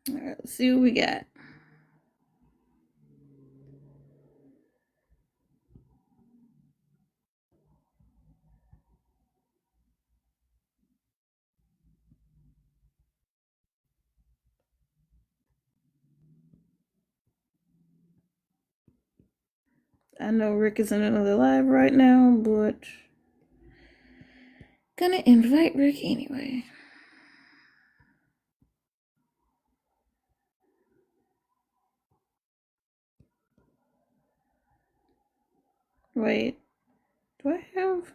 All right, let's see what we got. I know Rick is in another live right now, but gonna invite Rick anyway. Wait, do I have?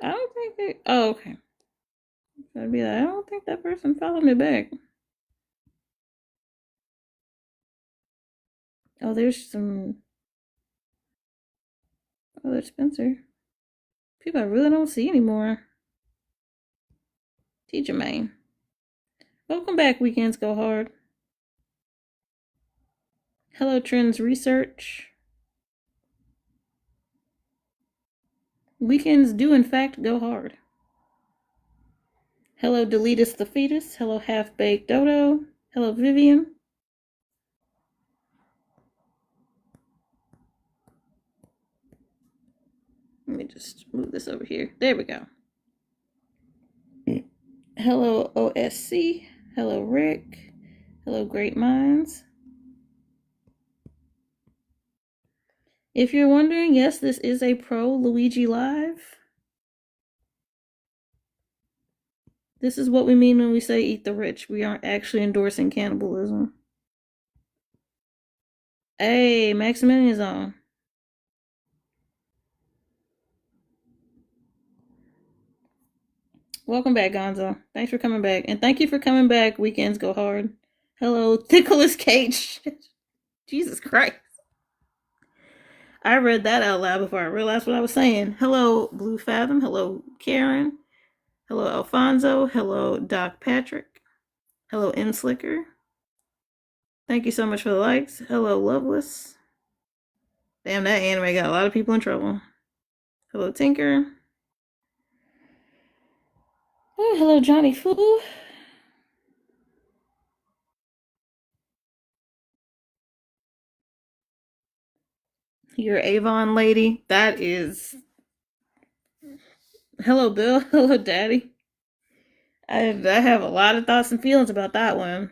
I don't think they. Oh, okay. I'd be like, I don't think that person followed me back. Oh, there's some. Oh, there's Spencer. People I really don't see anymore. Teacher Main. Welcome back, Weekends Go Hard. Hello, Trends Research. Weekends do, in fact, go hard. Hello, Deletus the Fetus. Hello, Half Baked Dodo. Hello, Vivian. Let me just move this over here. There we go. Hello, OSC. Hello, Rick. Hello, Great Minds. If you're wondering, yes, this is a pro Luigi Live. This is what we mean when we say eat the rich. We aren't actually endorsing cannibalism. Hey, Maximilian's on. Welcome back, Gonzo. Thanks for coming back. And thank you for coming back. Weekends Go Hard. Hello, Nicholas Cage. Jesus Christ. I read that out loud before I realized what I was saying. Hello, Blue Fathom. Hello, Karen. Hello, Alfonso. Hello, Doc Patrick. Hello, M Slicker. Thank you so much for the likes. Hello, Loveless. Damn, that anime got a lot of people in trouble. Hello, Tinker. Oh, hello, Johnny Foo. Your Avon lady. That is. Hello, Bill. Hello, Daddy. I have a lot of thoughts and feelings about that one.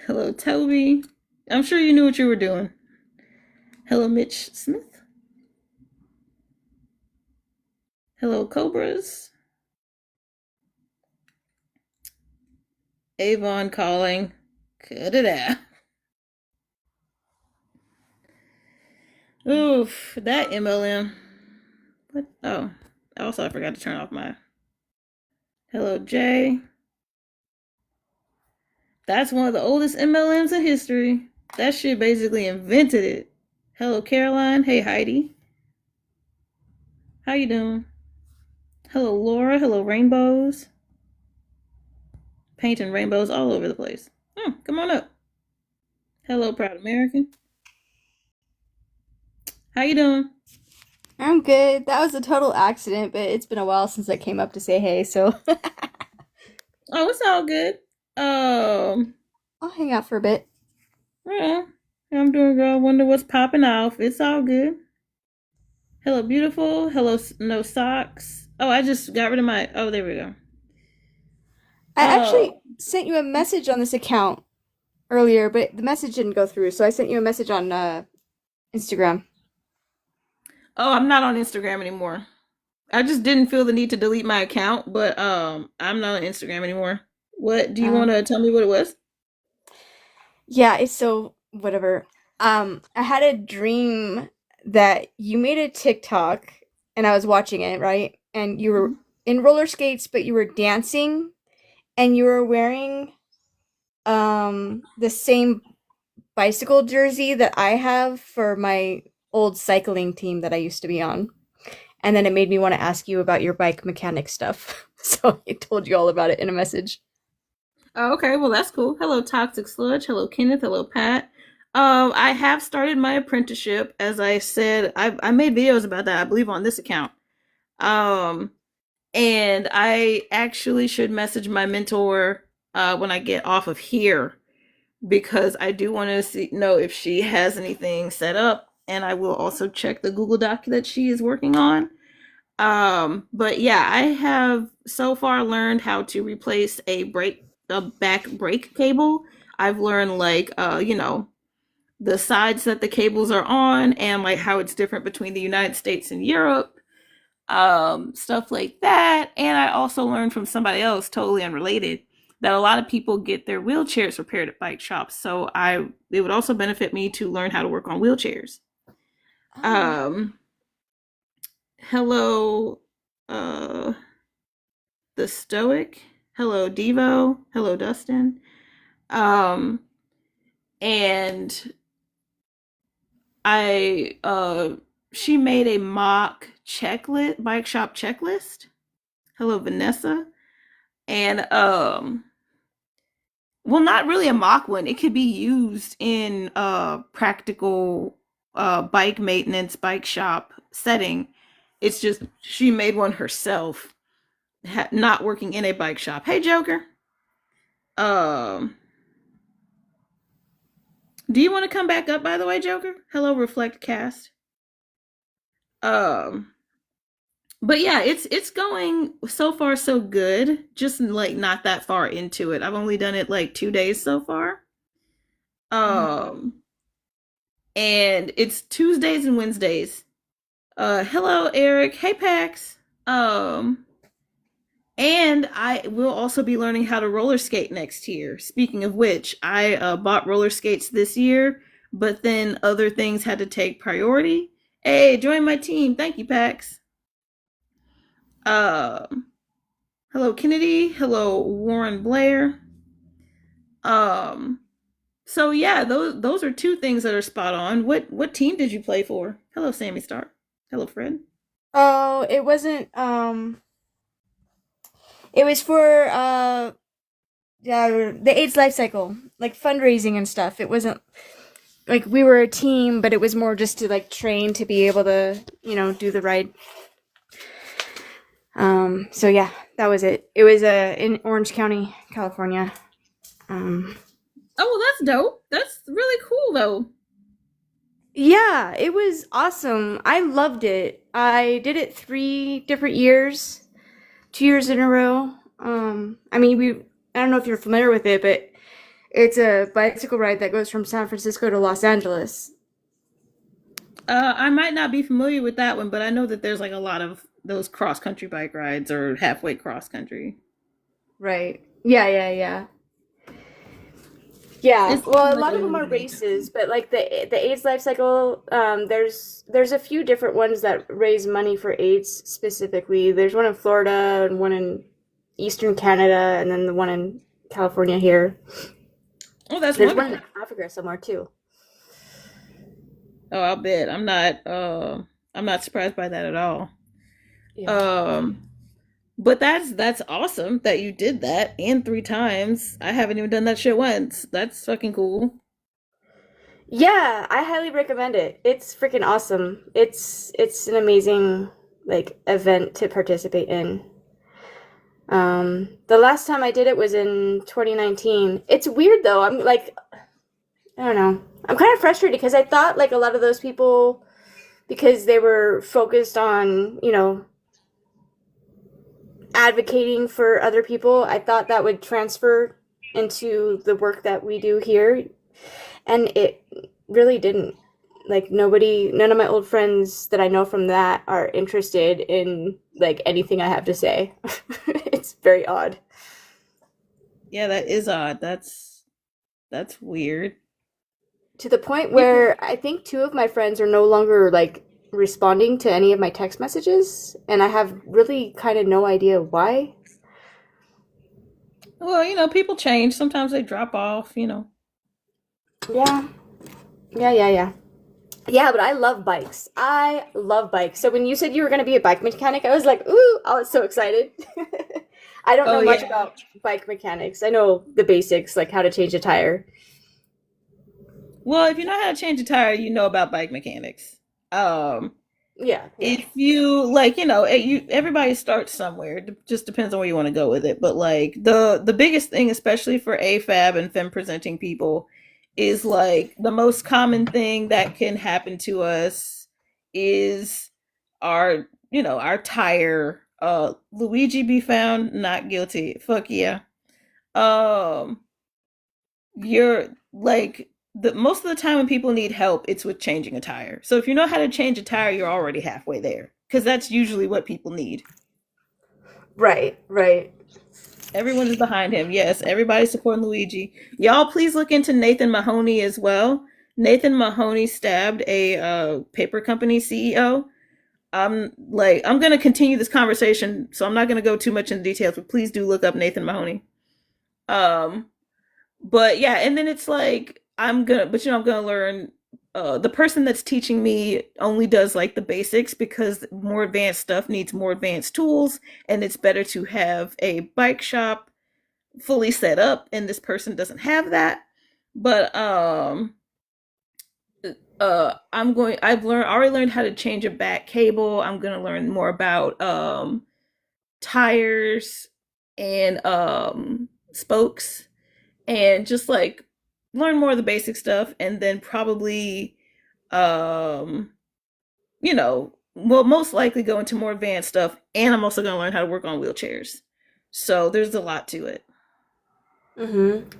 Hello, Toby. I'm sure you knew what you were doing. Hello, Mitch Smith. Hello, Cobras. Avon calling. Cut it out. Oof, that MLM. What? Oh, also I forgot to turn off my. Hello, Jay. That's one of the oldest MLMs in history. That shit basically invented it. Hello, Caroline. Hey, Heidi. How you doing? Hello, Laura. Hello, Rainbows. Painting rainbows all over the place. Come on up. Hello, Proud American. How you doing? I'm good. That was a total accident, but it's been a while since I came up to say hey, so Oh, it's all good. I'll hang out for a bit. Yeah, I'm doing good. I wonder what's popping off. It's all good. Hello, beautiful. Hello, no socks. Oh, I just got rid of my. Oh, there we go. I actually Oh, sent you a message on this account earlier, but the message didn't go through, so I sent you a message on Instagram. oh, I'm not on Instagram anymore. I just didn't feel the need to delete my account, but I'm not on Instagram anymore. What do you want to tell me what it was? Yeah, it's so whatever. I had a dream that you made a TikTok and I was watching it, right? And you were in roller skates, but you were dancing and you were wearing the same bicycle jersey that I have for my old cycling team that I used to be on. And then it made me want to ask you about your bike mechanic stuff. So I told you all about it in a message. Oh, okay, well that's cool. Hello, Toxic Sludge. Hello, Kenneth. Hello, Pat. I have started my apprenticeship. As I said, I made videos about that. I believe on this account. Um, and I actually should message my mentor when I get off of here, because I do want to know if she has anything set up, and I will also check the Google Doc that she is working on. But yeah, I have so far learned how to replace a back brake cable. I've learned like the sides that the cables are on, and like how it's different between the United States and Europe, stuff like that. And I also learned from somebody else, totally unrelated, that a lot of people get their wheelchairs repaired at bike shops. So it would also benefit me to learn how to work on wheelchairs. Oh. Um, hello, uh, the Stoic. Hello, Devo. Hello, Dustin. Um, and I she made a mock checklist, bike shop checklist. Hello, Vanessa. And well, not really a mock one. It could be used in practical bike maintenance, bike shop setting. It's just she made one herself, not working in a bike shop. Hey, Joker. Um, do you want to come back up, by the way, Joker? Hello, Reflect Cast. Um, but yeah, it's going so far so good. Just like not that far into it. I've only done it like 2 days so far. Mhm. Um, and it's Tuesdays and Wednesdays. Hello, Eric. Hey, Pax. Um, and I will also be learning how to roller skate next year. Speaking of which, I bought roller skates this year, but then other things had to take priority. Hey, join my team. Thank you, Pax. Um, hello, Kennedy. Hello, Warren Blair. Um, so yeah, those are two things that are spot on. What team did you play for? Hello, Sammy Stark. Hello, Fred. Oh, it wasn't it was for yeah, the AIDS life cycle, like fundraising and stuff. It wasn't like we were a team, but it was more just to like train to be able to, do the ride. So yeah, that was it. It was in Orange County, California. Um, Oh, well, that's dope. That's really cool, though. yeah, it was awesome. I loved it. I did it 3 different years, 2 years in a row. I mean, I don't know if you're familiar with it, but it's a bicycle ride that goes from San Francisco to Los Angeles. I might not be familiar with that one, but I know that there's like a lot of those cross country bike rides or halfway cross country. Right. Yeah, yeah, yeah. Yeah. It's Well, a like lot a of them are movie. races, but like the AIDS life cycle, there's a few different ones that raise money for AIDS specifically. There's one in Florida and one in Eastern Canada, and then the one in California here. Oh, that's There's one wonderful. in Africa somewhere too. Oh, I'll bet. I'm not surprised by that at all. Yeah. Um, but that's awesome that you did that and 3 times. I haven't even done that shit once. That's fucking cool. Yeah, I highly recommend it. It's freaking awesome. It's an amazing like event to participate in. The last time I did it was in 2019. It's weird though. I'm like, I don't know. I'm kind of frustrated because I thought like a lot of those people, because they were focused on, advocating for other people, I thought that would transfer into the work that we do here, and it really didn't. Like none of my old friends that I know from that are interested in like anything I have to say. It's very odd. Yeah, that is odd. That's weird. To the point People. where I think two of my friends are no longer like responding to any of my text messages, and I have really kind of no idea why. Well, people change. Sometimes they drop off. Yeah, yeah, yeah, yeah. Yeah, but I love bikes. I love bikes. So when you said you were going to be a bike mechanic, I was like, ooh, I was so excited. I don't Oh know much yeah. about bike mechanics. I know the basics, like how to change a tire. Well, if you know how to change a tire, you know about bike mechanics. Um, Yeah, yeah. If you like, everybody starts somewhere. It just depends on where you want to go with it. But like the biggest thing, especially for AFAB and femme presenting people, is like the most common thing that can happen to us is our our tire. Luigi be found not guilty. Fuck yeah. Um, you're like the most of the time when people need help, it's with changing a tire. So if you know how to change a tire, you're already halfway there because that's usually what people need. Right, right. Everyone is behind him. Yes, everybody's supporting Luigi. Y'all, please look into Nathan Mahoney as well. Nathan Mahoney stabbed a paper company CEO. I'm gonna continue this conversation, so I'm not gonna go too much into details, but please do look up Nathan Mahoney. Um, but yeah, and then it's like I'm gonna learn. The person that's teaching me only does like the basics because more advanced stuff needs more advanced tools, and it's better to have a bike shop fully set up, and this person doesn't have that. But I've already learned how to change a back cable. I'm gonna learn more about tires and spokes and just like learn more of the basic stuff, and then probably um well, most likely go into more advanced stuff, and I'm also going to learn how to work on wheelchairs. So there's a lot to it.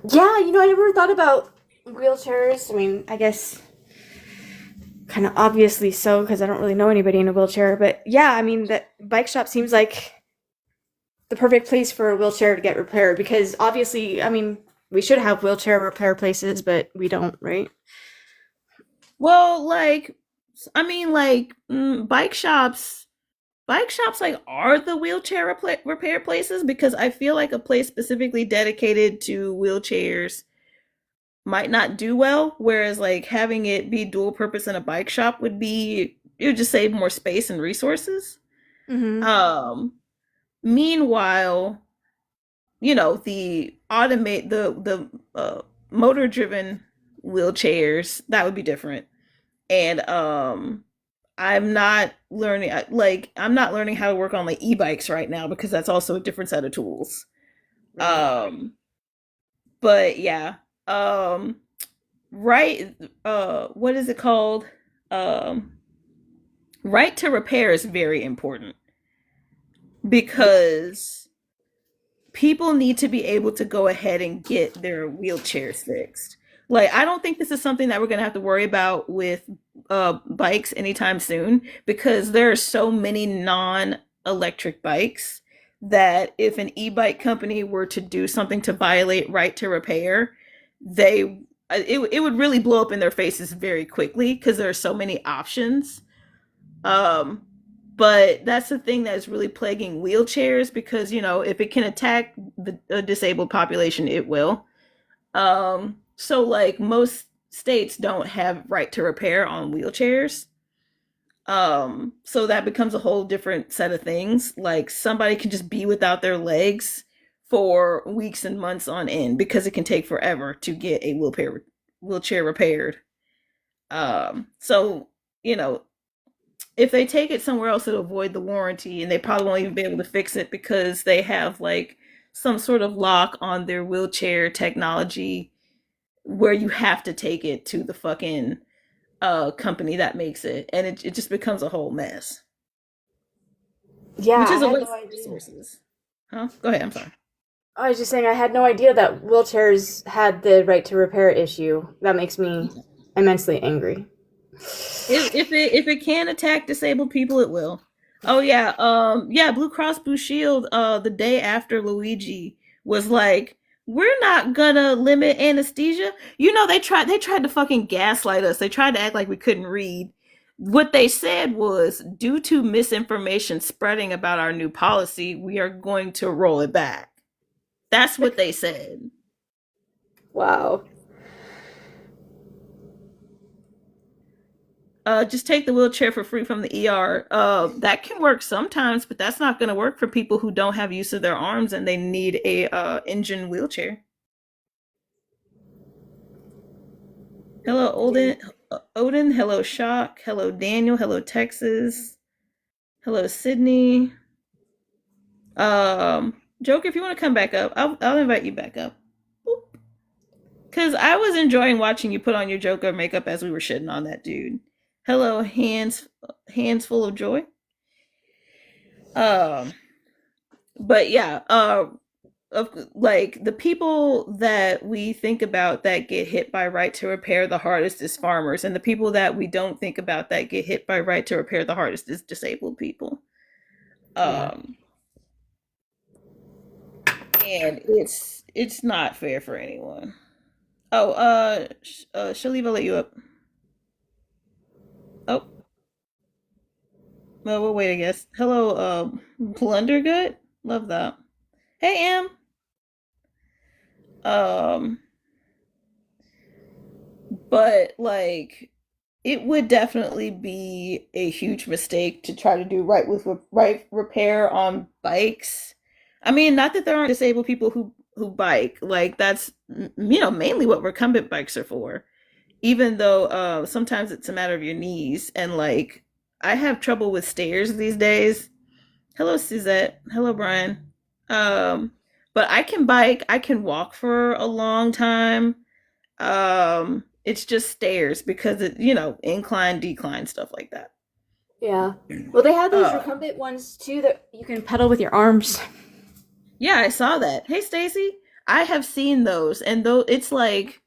Yeah, I never thought about wheelchairs. I mean, I guess kind of obviously so because I don't really know anybody in a wheelchair. But yeah, I mean, that bike shop seems like the perfect place for a wheelchair to get repaired because obviously, I mean, we should have wheelchair repair places, but we don't, right? Well, like I mean like bike shops like are the wheelchair repair places because I feel like a place specifically dedicated to wheelchairs might not do well, whereas like having it be dual purpose in a bike shop it would just save more space and resources. Mm-hmm. um Meanwhile, the motor driven wheelchairs, that would be different. And I'm not learning how to work on like e-bikes right now because that's also a different set of tools. Right. um but yeah. um right what is it called? um right to repair is very important Yeah. because people need to be able to go ahead and get their wheelchairs fixed. Like, I don't think this is something that we're going to have to worry about with bikes anytime soon because there are so many non-electric bikes that if an e-bike company were to do something to violate right to repair, it would really blow up in their faces very quickly because there are so many options. um but that's the thing that's really plaguing wheelchairs because if it can attack the disabled population, it will. So like most states don't have right to repair on wheelchairs. So that becomes a whole different set of things. Like somebody can just be without their legs for weeks and months on end because it can take forever to get a wheelchair repaired. So you know if they take it somewhere else, it'll avoid the warranty, and they probably won't even be able to fix it because they have like some sort of lock on their wheelchair technology where you have to take it to the fucking company that makes it, and it just becomes a whole mess, Yeah, which I is a had no waste of idea. resources. Huh? Go ahead. I'm sorry. I was just saying I had no idea that wheelchairs had the right to repair issue. That makes me immensely angry. If it can attack disabled people, it will. Oh yeah, yeah. Blue Cross Blue Shield. The day after Luigi was like, we're not gonna limit anesthesia. They tried to fucking gaslight us. They tried to act like we couldn't read. What they said was, due to misinformation spreading about our new policy, we are going to roll it back. That's what they said. Wow. Just take the wheelchair for free from the ER. That can work sometimes, but that's not going to work for people who don't have use of their arms and they need a engine wheelchair. Hello, Yeah. Olden. Odin. Hello, Shock. Hello, Daniel. Hello, Texas. Hello, Sydney. Joker, if you want to come back up, I'll invite you back up. Because I was enjoying watching you put on your Joker makeup as we were shitting on that dude. Hello, hands full of joy. Um, but yeah, of like the people that we think about that get hit by right to repair the hardest is farmers, and the people that we don't think about that get hit by right to repair the hardest is disabled people. Yeah. Um, and it's not fair for anyone. Oh, Shaliva let you up. Oh, well, we'll wait, I guess. Hello, Blundergut. Love that. Hey, Em. Um, but like, it would definitely be a huge mistake to try to do right repair on bikes. I mean, not that there aren't disabled people who bike. Like that's mainly what recumbent bikes are for. Even though sometimes it's a matter of your knees and like I have trouble with stairs these days. Hello, Suzette. Hello, Brian. Um, but I can bike. I can walk for a long time. It's just stairs because incline, decline, stuff like that. Yeah. Well, they have those Uh, recumbent ones too that you can pedal with your arms. yeah, I saw that. Hey, Stacy, I have seen those, and though it's like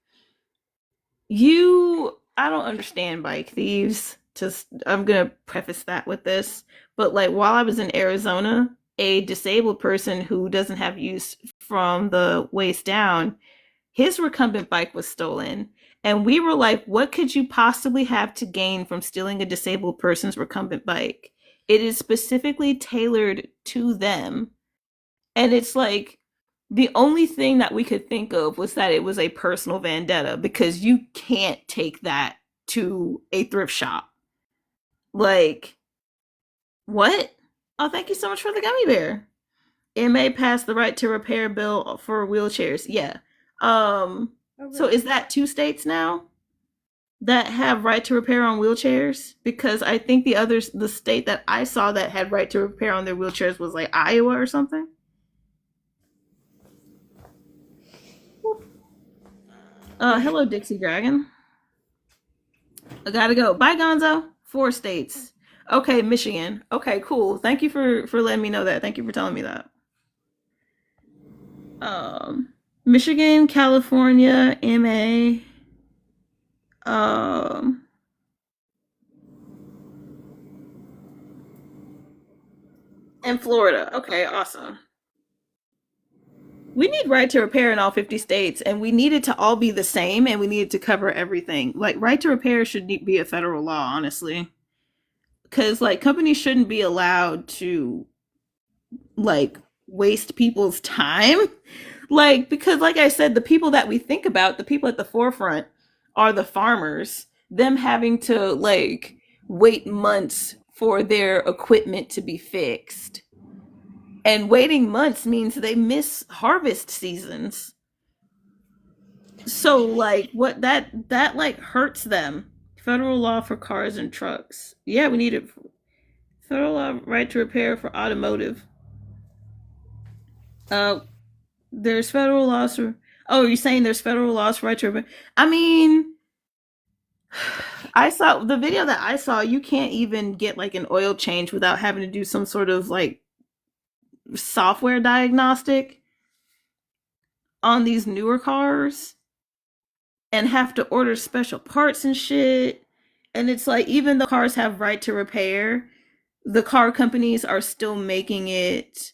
I don't understand bike thieves. Just I'm gonna preface that with this, but like while I was in Arizona, a disabled person who doesn't have use from the waist down, his recumbent bike was stolen. And we were like, what could you possibly have to gain from stealing a disabled person's recumbent bike? It is specifically tailored to them. And it's like the only thing that we could think of was that it was a personal vendetta because you can't take that to a thrift shop. Like, what? Oh, thank you so much for the gummy bear. It may pass the right to repair bill for wheelchairs. Yeah. So is that two states now that have right to repair on wheelchairs? Because I think the state that I saw that had right to repair on their wheelchairs was like Iowa or something. Hello, Dixie Dragon. I gotta go. Bye, Gonzo. 4 states. Okay, Michigan. Okay, cool. Thank you for letting me know that. Thank you for telling me that. Michigan, California, MA, um, and Florida. Okay, awesome. We need right to repair in all 50 states, and we need it to all be the same, and we need it to cover everything. Like, right to repair should be a federal law, honestly. Because, like, companies shouldn't be allowed to, like, waste people's time. Like, because, like I said, the people that we think about, the people at the forefront, are the farmers. Them having to, like, wait months for their equipment to be fixed, and waiting months means they miss harvest seasons. So like what that like hurts them. Federal law for cars and trucks. Yeah, we need it. Federal law right to repair for automotive. uh there's federal laws for oh, you're saying there's federal laws for right to repair? I mean, I saw the video that I saw, you can't even get like an oil change without having to do some sort of like software diagnostic on these newer cars and have to order special parts and shit. And it's like, even though cars have right to repair, the car companies are still making it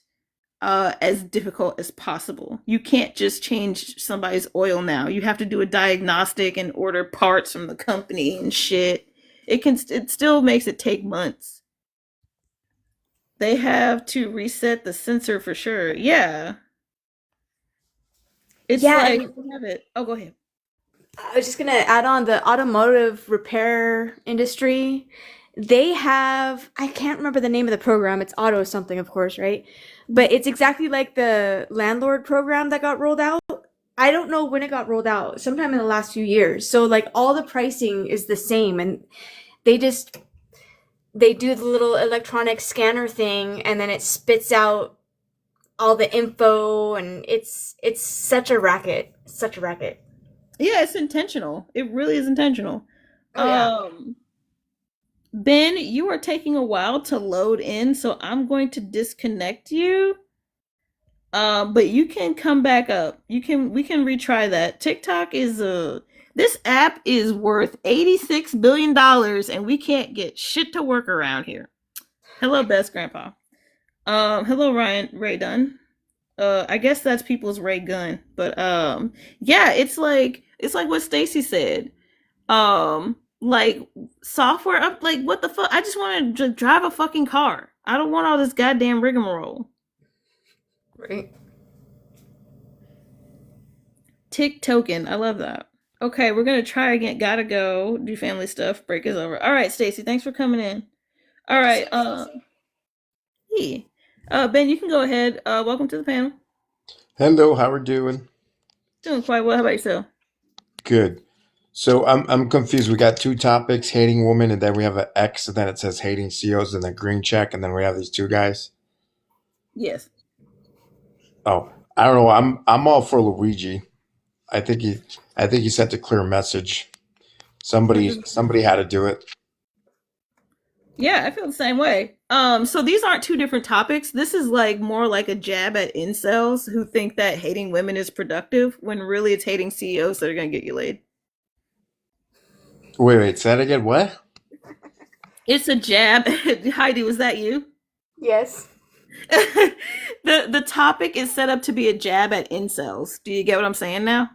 as difficult as possible. You can't just change somebody's oil now. You have to do a diagnostic and order parts from the company and shit. It still makes it take months. They have to reset the sensor for sure. Yeah. It's Yeah, like and have it. Oh, go ahead. I was just gonna add on the automotive repair industry. They have, I can't remember the name of the program. It's auto something, of course, right? But it's exactly like the landlord program that got rolled out. I don't know when it got rolled out, sometime in the last few years. So like all the pricing is the same, and they just they do the little electronic scanner thing, and then it spits out all the info, and it's such a racket. Such a racket. Yeah, it's intentional. It really is intentional. Oh yeah. Um, Ben, you are taking a while to load in, so I'm going to disconnect you. But you can come back up. We can retry that. TikTok is this app is worth $86 billion and we can't get shit to work around here. Hello, best grandpa. Hello Ryan Ray Dunn. I guess that's people's Ray Gun. But yeah, it's like what Stacy said. Like software up like what the fuck? I just want to drive a fucking car. I don't want all this goddamn rigmarole. Right. Tick token. I love that. Okay, we're gonna try again. Gotta go. Do family stuff. Break is over. All right, Stacy. Thanks for coming in. All right. Hey. Ben, you can go ahead. Welcome to the panel. Hello, how are we doing? Doing quite well. How about yourself? Good. So I'm confused. We got two topics, hating women, and then we have an X, and then it says hating CEOs, and then green check, and then we have these two guys. Yes. Oh, I don't know. I'm all for Luigi. I think he I think he sent a clear message. What Somebody had to do it. Yeah, I feel the same way. So these aren't two different topics. This is like more like a jab at incels who think that hating women is productive when really it's hating CEOs that are gonna get you laid. Wait, say that again. What? It's a jab. Heidi, was that you? Yes. The topic is set up to be a jab at incels. Do you get what I'm saying now?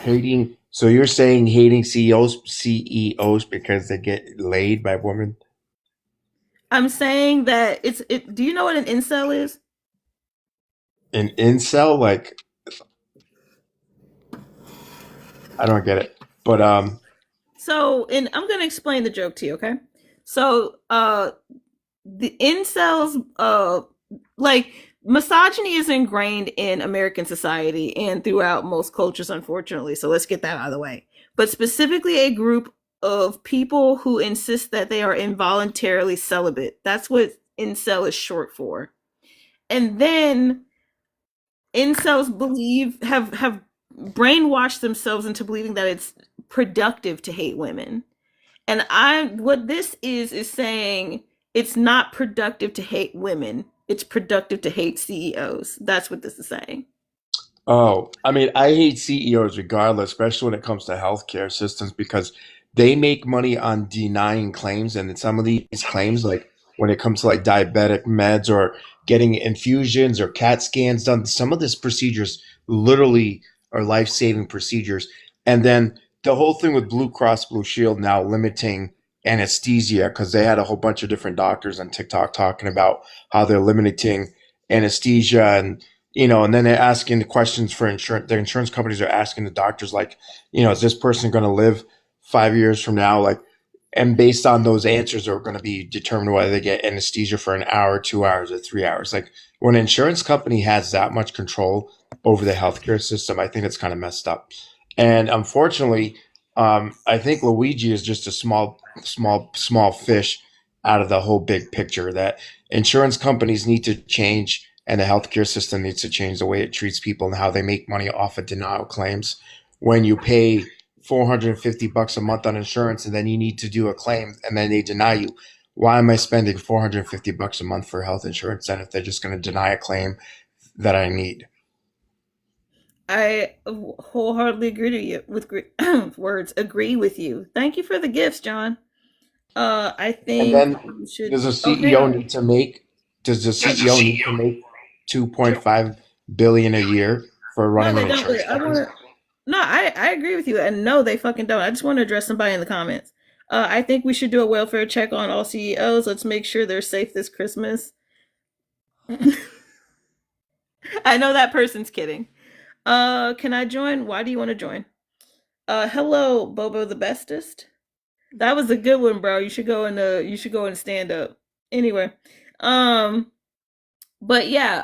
Hating. So you're saying hating CEOs because they get laid by women? I'm saying that do you know what an incel is? An incel? Like I don't get it. But So, and I'm going to explain the joke to you, okay? So, the incels like misogyny is ingrained in American society and throughout most cultures, unfortunately. So let's get that out of the way. But specifically a group of people who insist that they are involuntarily celibate. That's what incel is short for. And then incels believe have brainwashed themselves into believing that it's productive to hate women. And I what this is saying it's not productive to hate women. It's productive to hate CEOs. That's what this is saying. Oh, I mean, I hate CEOs regardless, especially when it comes to healthcare systems because they make money on denying claims. And in some of these claims, like when it comes to like diabetic meds or getting infusions or CAT scans done, some of these procedures literally are life-saving procedures. And then the whole thing with Blue Cross Blue Shield now limiting anesthesia because they had a whole bunch of different doctors on TikTok talking about how they're limiting anesthesia and then they're asking the questions for insurance. The insurance companies are asking the doctors, like, is this person going to live 5 years from now? Like, and based on those answers are going to be determined whether they get anesthesia for an hour, 2 hours, or 3 hours. Like, when an insurance company has that much control over the healthcare system, I think it's kind of messed up. And unfortunately, I think Luigi is just a small fish out of the whole big picture that insurance companies need to change and the healthcare system needs to change the way it treats people and how they make money off of denial claims. When you pay $450 a month on insurance and then you need to do a claim and then they deny you, why am I spending $450 a month for health insurance then if they're just going to deny a claim that I need? I wholeheartedly agree to you with words. Agree with you. Thank you for the gifts, John. I And think then you should. does a Oh, hang CEO on. need to make does the CEO need to make 2.5 billion a year for No, running they an don't. insurance I want company? to. No, I agree with you, and no, they fucking don't. I just want to address somebody in the comments. I think we should do a welfare check on all CEOs. Let's make sure they're safe this Christmas. I know that person's kidding. Can I join? Why do you want to join? Hello, Bobo the bestest. That was a good one, bro. You should go and stand up. Anyway, um, but yeah,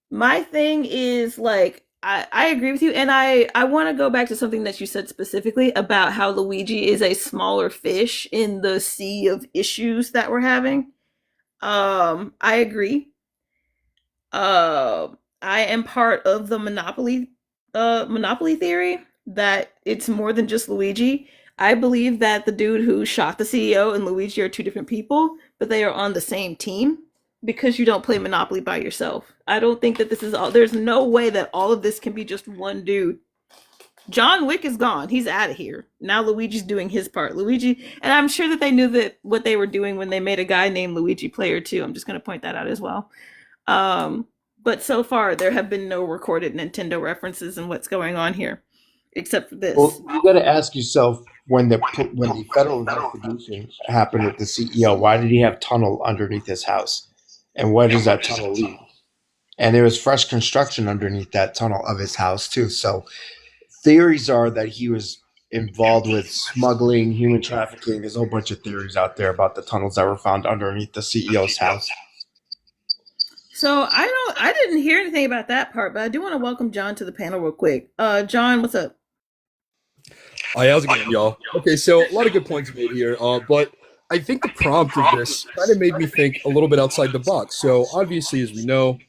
My thing is like I agree with you, and I want to go back to something that you said specifically about how Luigi is a smaller fish in the sea of issues that we're having. I agree. I am part of the monopoly theory that it's more than just Luigi. I believe that the dude who shot the CEO and Luigi are two different people, but they are on the same team because you don't play Monopoly by yourself. I don't think that this is all. There's no way that all of this can be just one dude. John Wick is gone. He's out of here. Now Luigi's doing his part. Luigi, and I'm sure that they knew that what they were doing when they made a guy named Luigi Player 2. I'm just going to point that out as well. Um, but so far, there have been no recorded Nintendo references in what's going on here, except for this. Well, you got to ask yourself when the federal investigation happened with the CEO, why did he have tunnel underneath his house, and where does that tunnel lead? And there was fresh construction underneath that tunnel of his house too. So theories are that he was involved with smuggling, human trafficking. There's a whole bunch of theories out there about the tunnels that were found underneath the CEO's house. So I didn't hear anything about that part, but I do want to welcome John to the panel real quick. John, what's up? Hi, how's it going, y'all? Okay, so a lot of good points made here, but I think the prompt of this kind of made me think a little bit outside the box. So obviously, as we know,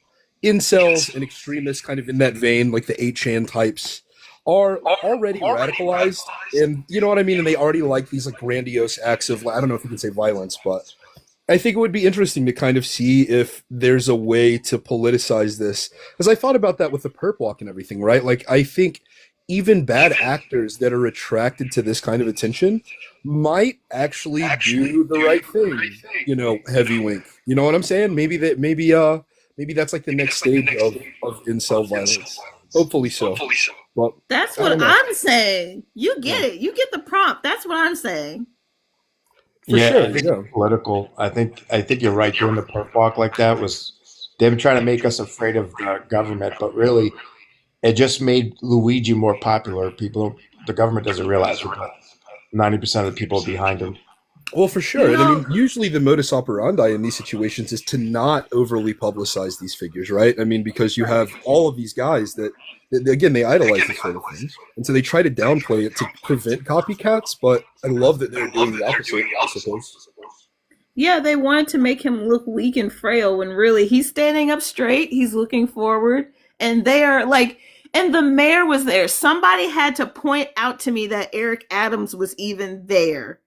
incels and extremists kind of in that vein, like the 8chan types, are already radicalized, and you know what I mean? And they already like these like grandiose acts of, I don't know if you can say violence, but I think it would be interesting to kind of see if there's a way to politicize this. Because I thought about that with the perp walk and everything, right? Like, I think even bad actors that are attracted to this kind of attention might actually do the right thing. You know, heavy wink. You know what I'm saying? Maybe that's like the next stage of incel violence. Hopefully so. Well, That's what I'm saying. You get it. You get the prompt. That's what I'm saying. For Yeah, sure, I think yeah. it's political. I think you're right. Doing the perp walk like that was they've been trying to make us afraid of the government, but really it just made Luigi more popular. The government doesn't realize it, but 90% of the people are behind him. Well, for You sure. And I know, mean, usually the modus operandi in these situations is to not overly publicize these figures, right? I mean, because you have all of these guys that again, they idolize this sort of thing. And so they try to downplay it to prevent copycats, but I love that they're doing the opposite, I suppose. yeah, they wanted to make him look weak and frail when really he's standing up straight, he's looking forward, and they are like, and the mayor was there. Somebody had to point out to me that Eric Adams was even there.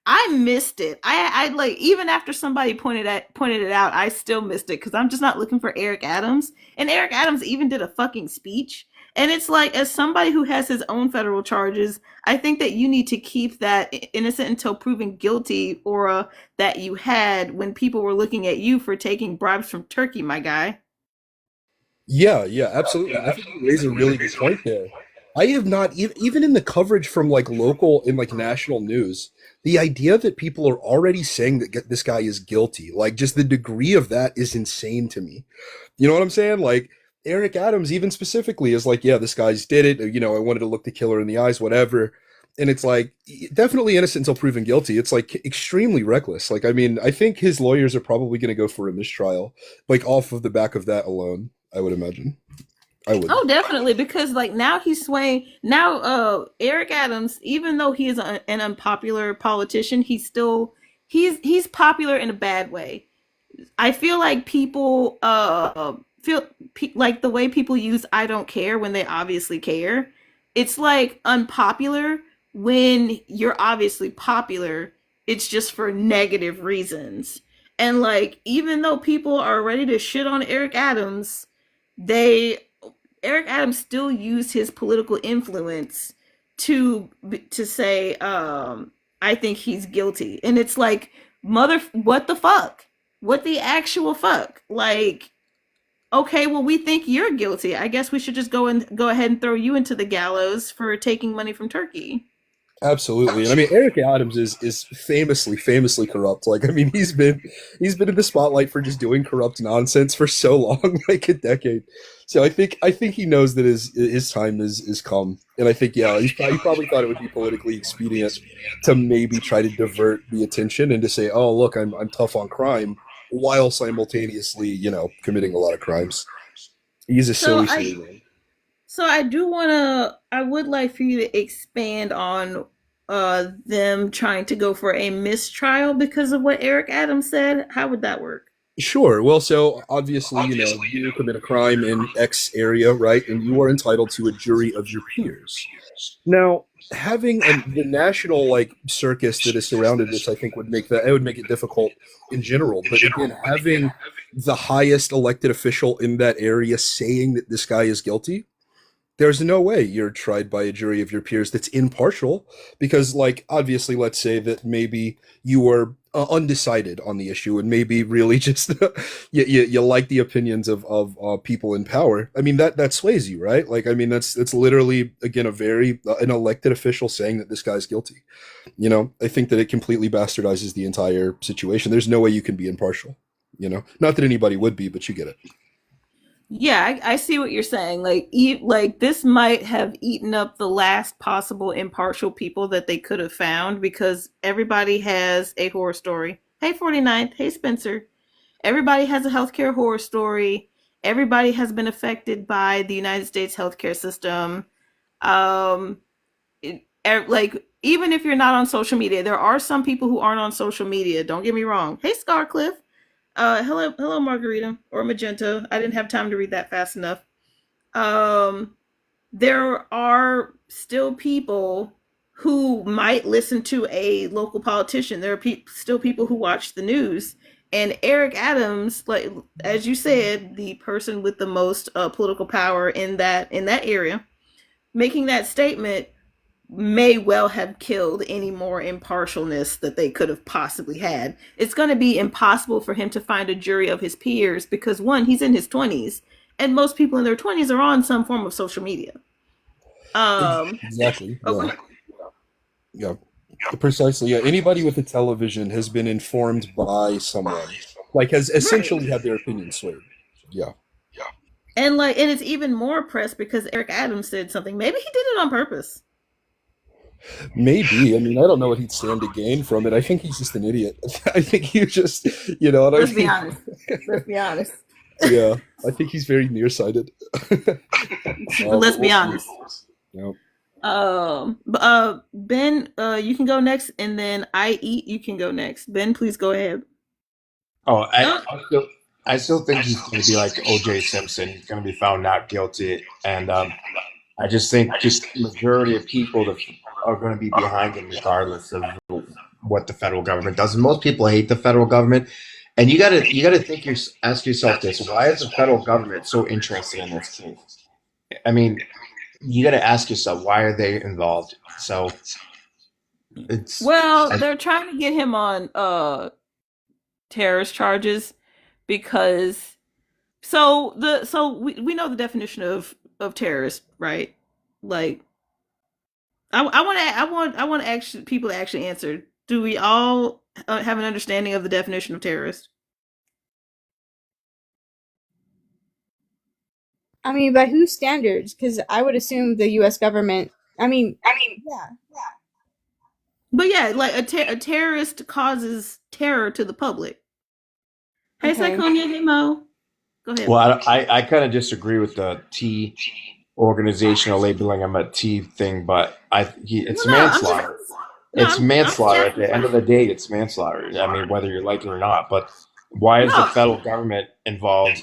I missed it. I like even after somebody pointed it out, I still missed it because I'm just not looking for Eric Adams. And Eric Adams even did a fucking speech. And it's like, as somebody who has his own federal charges, I think that you need to keep that innocent until proven guilty aura that you had when people were looking at you for taking bribes from Turkey, my guy. Yeah, yeah, absolutely. And I think you raise a really good point there. I have not even in the coverage from like local and like national news, the idea that people are already saying that this guy is guilty, like just the degree of that is insane to me. You know what I'm saying? Like Eric Adams, even specifically, is like, yeah, this guy's did it. You know, I wanted to look the killer in the eyes, whatever. And it's like definitely innocent until proven guilty. It's like extremely reckless. Like, I mean, I think his lawyers are probably going to go for a mistrial, like off of the back of that alone. I would imagine. I would. Oh, definitely, because like now he's swaying. Now, Eric Adams, even though he is an unpopular politician, he's popular in a bad way. I feel like people like the way people use "I don't care" when they obviously care. It's like unpopular when you're obviously popular. It's just for negative reasons. And like even though people are ready to shit on Eric Adams, they Eric Adams still used his political influence to say I think he's guilty. And it's like mother what the fuck? What the actual fuck? Like okay, well we think you're guilty. I guess we should just go ahead and throw you into the gallows for taking money from Turkey. Absolutely. And I mean Eric Adams is famously corrupt. Like I mean he's been in the spotlight for just doing corrupt nonsense for so long, like a decade. So I think he knows that his time is come. And I think yeah, he probably thought it would be politically expedient to maybe try to divert the attention and to say, "Oh, look, I'm tough on crime," while simultaneously, you know, committing a lot of crimes. He's a So silly man. I would like for you to expand on them trying to go for a mistrial because of what Eric Adams said. How would that work? Sure. Well, so obviously, you commit a crime in X area, right? And you are entitled to a jury of your peers. Now, having the national like circus that is surrounded this, I think would make it difficult in general. But again, having the highest elected official in that area saying that this guy is guilty, there's no way you're tried by a jury of your peers that's impartial because like obviously let's say that maybe you were undecided on the issue and maybe really just you like the opinions of people in power. I mean that sways you, right? Like I mean that's literally again a very an elected official saying that this guy's guilty. I think that it completely bastardizes the entire situation. There's no way you can be impartial. Not that anybody would be, but you get it. Yeah, I see what you're saying. Like this might have eaten up the last possible impartial people that they could have found because everybody has a horror story. Hey, 49th. Hey, Spencer. Everybody has a healthcare horror story. Everybody has been affected by the United States healthcare system. Um, like even if you're not on social media, there are some people who aren't on social media. Don't get me wrong. Hey, Scarcliffe. Hello, Margarita or Magenta. I didn't have time to read that fast enough. Um, there are still people who might listen to a local politician. There are still people who watch the news. And Eric Adams, like as you said, the person with the most political power in that area, making that statement may well have killed any more impartialness that they could have possibly had. It's going to be impossible for him to find a jury of his peers because one, he's in his 20s, and most people in their 20s are on some form of social media. Exactly. Okay. Yeah. Precisely. Yeah. Anybody with a television has been informed by someone, like has essentially had their opinion swayed. Yeah. And it's even more pressed because Eric Adams said something. Maybe he did it on purpose. Maybe. I mean, I don't know what he'd stand to gain from it. I think he's just an idiot. I think you just, what Let's be honest. Let's be honest. Yeah, I think he's very nearsighted. Let's be honest. Yep. Ben, you can go next, and then you can go next. Ben, please go ahead. Oh, I still think he's going to be like O.J. Simpson. He's going to be found not guilty, and I just think just the majority of people that are going to be behind him, regardless of what the federal government does. And most people hate the federal government, and you got to ask yourself this: why is the federal government so interested in this case? I mean, you got to ask yourself why are they involved? So they're trying to get him on terrorist charges because we know the definition of terrorist, right? Like I want actually people to actually answer. Do we all have an understanding of the definition of terrorist? I mean, by whose standards? Because I would assume the U.S. government. Yeah. But yeah, like a terrorist causes terror to the public. Hey, Okay. Syconia, hey Mo. Go ahead. well, I kind of disagree with the T organizational labeling him a T thing, but it's manslaughter. It's manslaughter. At the end of the day, it's manslaughter. I mean, whether you like it or not. But why is the federal government involved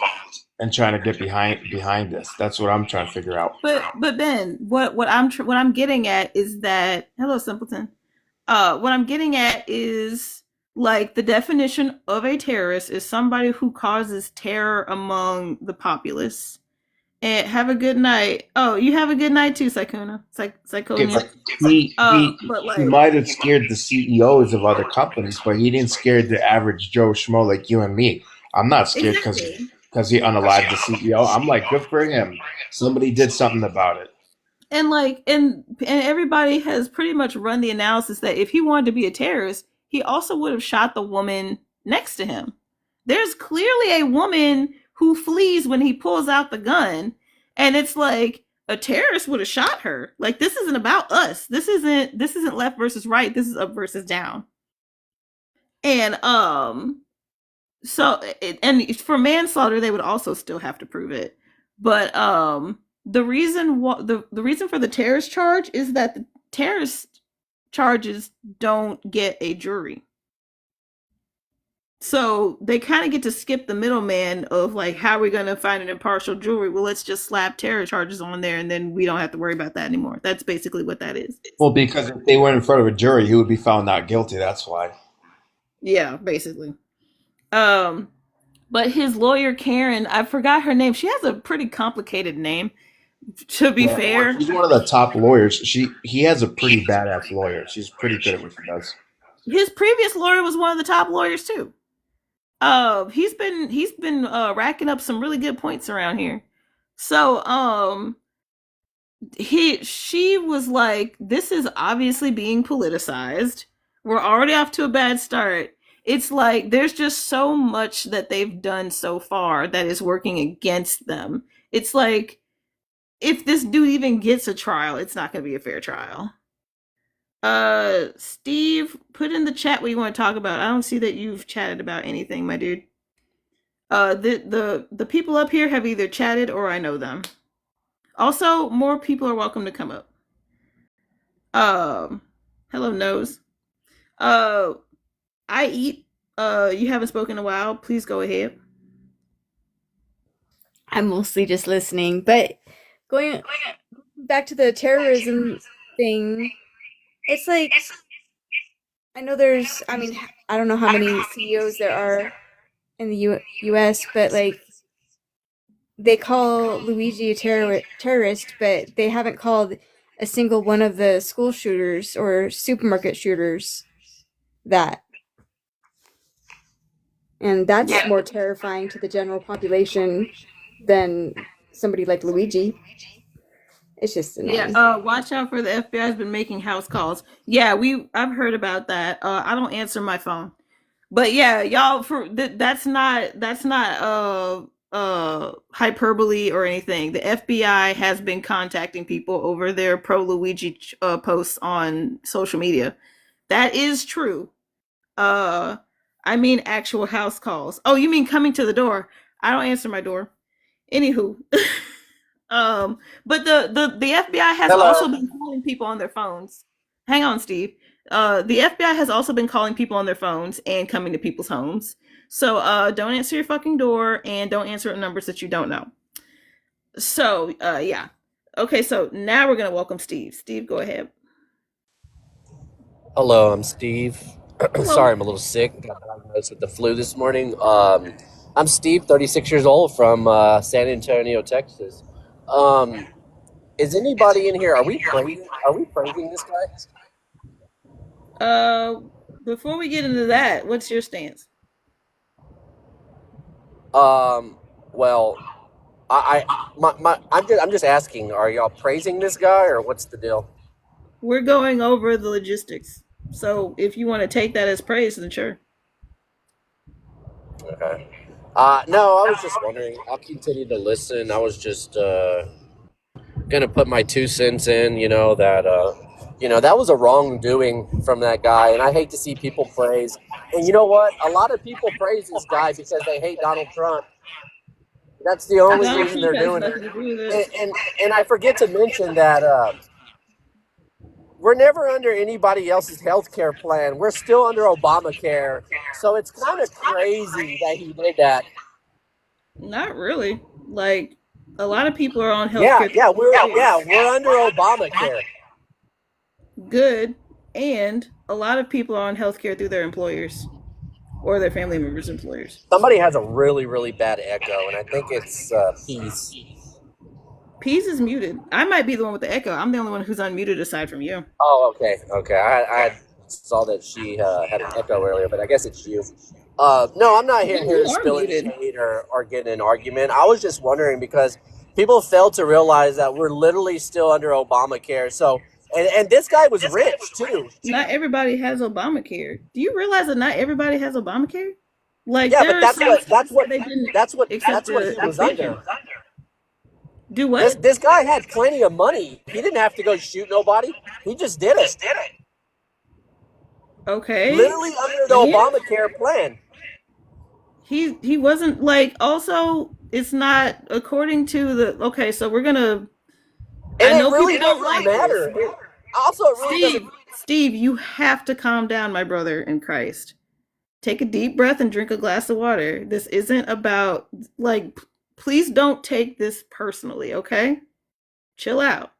and trying to get behind this? That's what I'm trying to figure out. But Ben, what I'm getting at is that hello simpleton. What I'm getting at is like the definition of a terrorist is somebody who causes terror among the populace. And have a good night. Oh, you have a good night too, Syconia. Syconia. He But he might have scared the CEOs of other companies, but he didn't scare the average Joe Schmo like you and me. I'm not scared because he unalived the CEO. I'm like, good for him. Somebody did something about it. And everybody has pretty much run the analysis that if he wanted to be a terrorist, he also would have shot the woman next to him. There's clearly a woman who flees when he pulls out the gun, and it's like a terrorist would have shot her. Like this isn't about us. This isn't left versus right. This is up versus down. And and for manslaughter, they would also still have to prove it. But the reason the reason for the terrorist charge is that the terrorist charges don't get a jury. So they kind of get to skip the middleman of like, how are we going to find an impartial jury? Well, let's just slap terror charges on there, and then we don't have to worry about that anymore. That's basically what that is. Well, because if they went in front of a jury, he would be found not guilty. That's why. Yeah, basically. But his lawyer Karen, I forgot her name. She has a pretty complicated name. To be fair, She's one of the top lawyers. He has a pretty badass lawyer. She's pretty good at what she does. His previous lawyer was one of the top lawyers too. He's been racking up some really good points around here. So she was like, this is obviously being politicized. We're already off to a bad start. It's like there's just so much that they've done so far that is working against them. It's like, if this dude even gets a trial, it's not going to be a fair trial. Steve, put in the chat what you want to talk about. I don't see that you've chatted about anything, my dude. The people up here have either chatted or I know them. Also, more people are welcome to come up. Hello, Nose. I eat. You haven't spoken in a while. Please go ahead. I'm mostly just listening, but going back to the terrorism thing, it's like, I know there's, I mean, I don't know how many CEOs there are in the US, but like, they call Luigi a terrorist, but they haven't called a single one of the school shooters or supermarket shooters that. And that's more terrifying to the general population than somebody like Luigi. It's just annoying. Yeah, watch out for the FBI has been making house calls. Yeah, I've heard about that. I don't answer my phone. But yeah, y'all, that's not hyperbole or anything. The FBI has been contacting people over their pro Luigi posts on social media. That is true. I mean actual house calls. Oh, you mean coming to the door? I don't answer my door. Anywho. But the FBI has also been calling people on their phones. Hang on, Steve. The FBI has also been calling people on their phones and coming to people's homes. So don't answer your fucking door and don't answer numbers that you don't know. So yeah. Okay, so now we're gonna welcome Steve. Steve, go ahead. Hello, I'm Steve. Sorry, I'm a little sick. Got diagnosed with the flu this morning. I'm Steve, 36 years old, from San Antonio, Texas. Is anybody in here? Are we praising this guy? Before we get into that, what's your stance? Well, I'm just asking. Are y'all praising this guy, or what's the deal? We're going over the logistics. So if you want to take that as praise, then sure. Okay. No, I was just wondering. I'll continue to listen. I was just gonna put my 2 cents in. That was a wrongdoing from that guy, and I hate to see people praise. And you know what? A lot of people praise this guy because they hate Donald Trump. That's the only reason they're doing it. And I forget to mention that we're never under anybody else's health care plan. We're still under Obamacare. So it's kind of crazy that he did that. Not really. Like, a lot of people are on health care. Yeah, we're under Obamacare. Good. And a lot of people are on health care through their employers or their family members' employers. Somebody has a really, really bad echo, and I think it's Peace. Peace is muted. I might be the one with the echo. I'm the only one who's unmuted aside from you. Oh, okay. I saw that she had an echo earlier, but I guess it's you. No, I'm not here to spill any shade or get in an argument. I was just wondering because people fail to realize that we're literally still under Obamacare. So, and this guy was rich too. Not everybody has Obamacare. Do you realize that not everybody has Obamacare? Like, yeah, but that's what he was under. Do what? This guy had plenty of money. He didn't have to go shoot nobody. He just did it. Okay. Literally under the Obamacare plan. He wasn't like, also It's not according to the. Okay, so we're gonna. And I know it really people don't doesn't like matter. this. Also, it really doesn't. Steve, you have to calm down, my brother in Christ. Take a deep breath and drink a glass of water. This isn't about, like, please don't take this personally, okay? Chill out.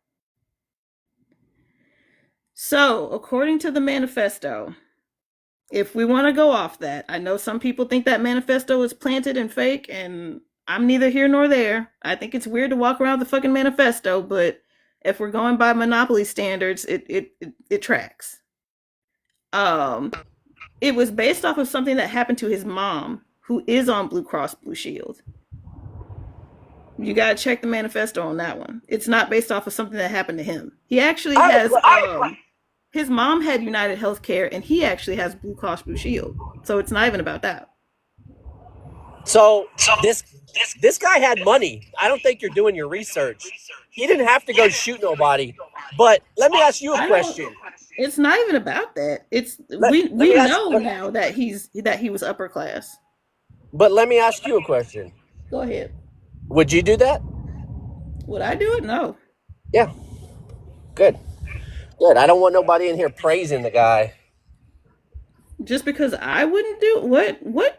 So, according to the manifesto, if we want to go off that, I know some people think that manifesto is planted and fake, and I'm neither here nor there. I think it's weird to walk around with the fucking manifesto, but if we're going by Monopoly standards, it tracks. It was based off of something that happened to his mom, who is on Blue Cross Blue Shield. You gotta check the manifesto on that one. It's not based off of something that happened to him. He actually has his mom had United Healthcare, and he actually has Blue Cross Blue Shield. So it's not even about that. So this guy had money. I don't think you're doing your research. He didn't have to go shoot nobody. But let me ask you a question. It's not even about that. We know now that he was upper class. But let me ask you a question. Go ahead. Would you do that? Would I do it? No. Yeah. Good. I don't want nobody in here praising the guy. Just because I wouldn't do it? What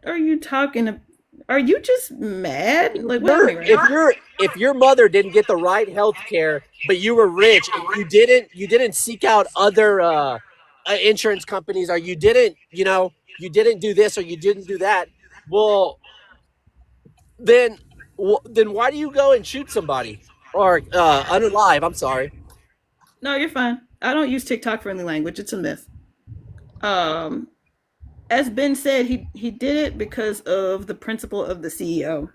are you talking about? Are you just mad? Like, if your mother didn't get the right health care, but you were rich and you didn't seek out other insurance companies, or you didn't do this or you didn't do that, well, then why do you go and shoot somebody or unalive? I'm sorry. No, you're fine. I don't use TikTok for any language. It's a myth. As Ben said, he did it because of the principle of the CEO.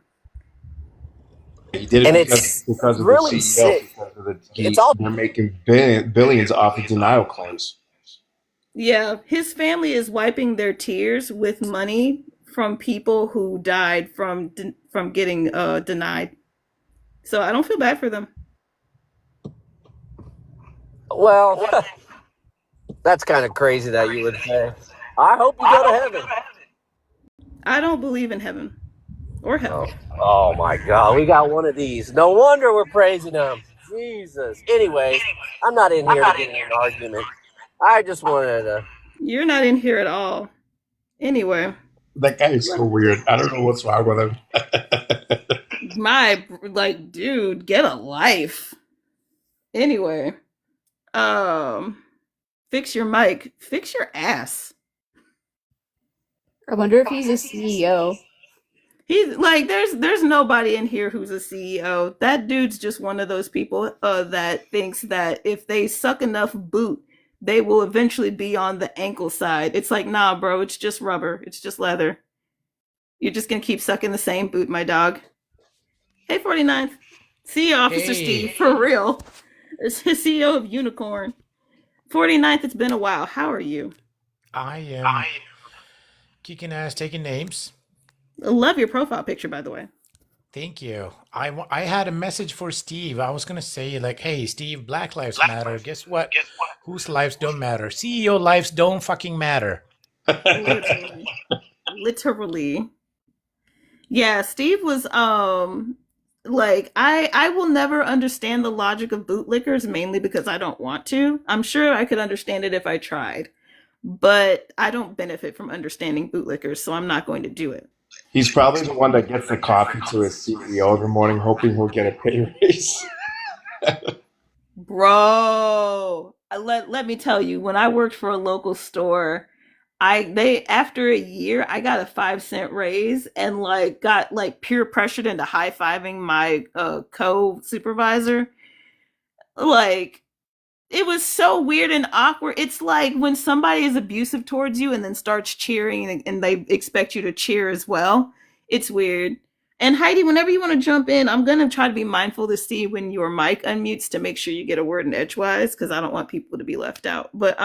He did it And because of really the CEO. sick. Because of they're making billions off of denial claims. Yeah, his family is wiping their tears with money from people who died from getting denied. So I don't feel bad for them. Well, that's kind of crazy that you would say. I hope you go to heaven. I don't believe in heaven or hell. Oh my God, we got one of these. No wonder we're praising him. Jesus. Anyways, I'm not in here to get in an argument. I just wanted to. You're not in here at all. Anyway. That guy is so weird. I don't know what's wrong with him. Dude, get a life. Anyway. Fix your mic. Fix your ass. I wonder if he's a CEO. He's like, there's nobody in here who's a CEO. That dude's just one of those people that thinks that if they suck enough boot, they will eventually be on the ankle side. It's like, nah, bro, it's just rubber. It's just leather. You're just gonna keep sucking the same boot, my dog. Hey, 49th. See you, Officer Steve, for real. It's the CEO of Unicorn. 49th, it's been a while. How are you? I am kicking ass, taking names. I love your profile picture, by the way. Thank you. I had a message for Steve. I was going to say, like, hey, Steve, Black Lives Matter. Guess what? Whose lives don't matter? CEO lives don't fucking matter. Literally. Yeah, Steve was, like, I will never understand the logic of bootlickers, mainly because I don't want to. I'm sure I could understand it if I tried. But I don't benefit from understanding bootlickers, so I'm not going to do it. He's probably the one that gets the coffee to his CEO every morning, hoping he'll get a pay raise. Bro, let me tell you, when I worked for a local store, after a year I got a 5-cent raise and got peer pressured into high-fiving my co-supervisor. It was so weird and awkward. It's like when somebody is abusive towards you and then starts cheering and they expect you to cheer as well. It's weird. And Heidi, whenever you want to jump in, I'm going to try to be mindful to see when your mic unmutes to make sure you get a word in edgewise, because I don't want people to be left out. But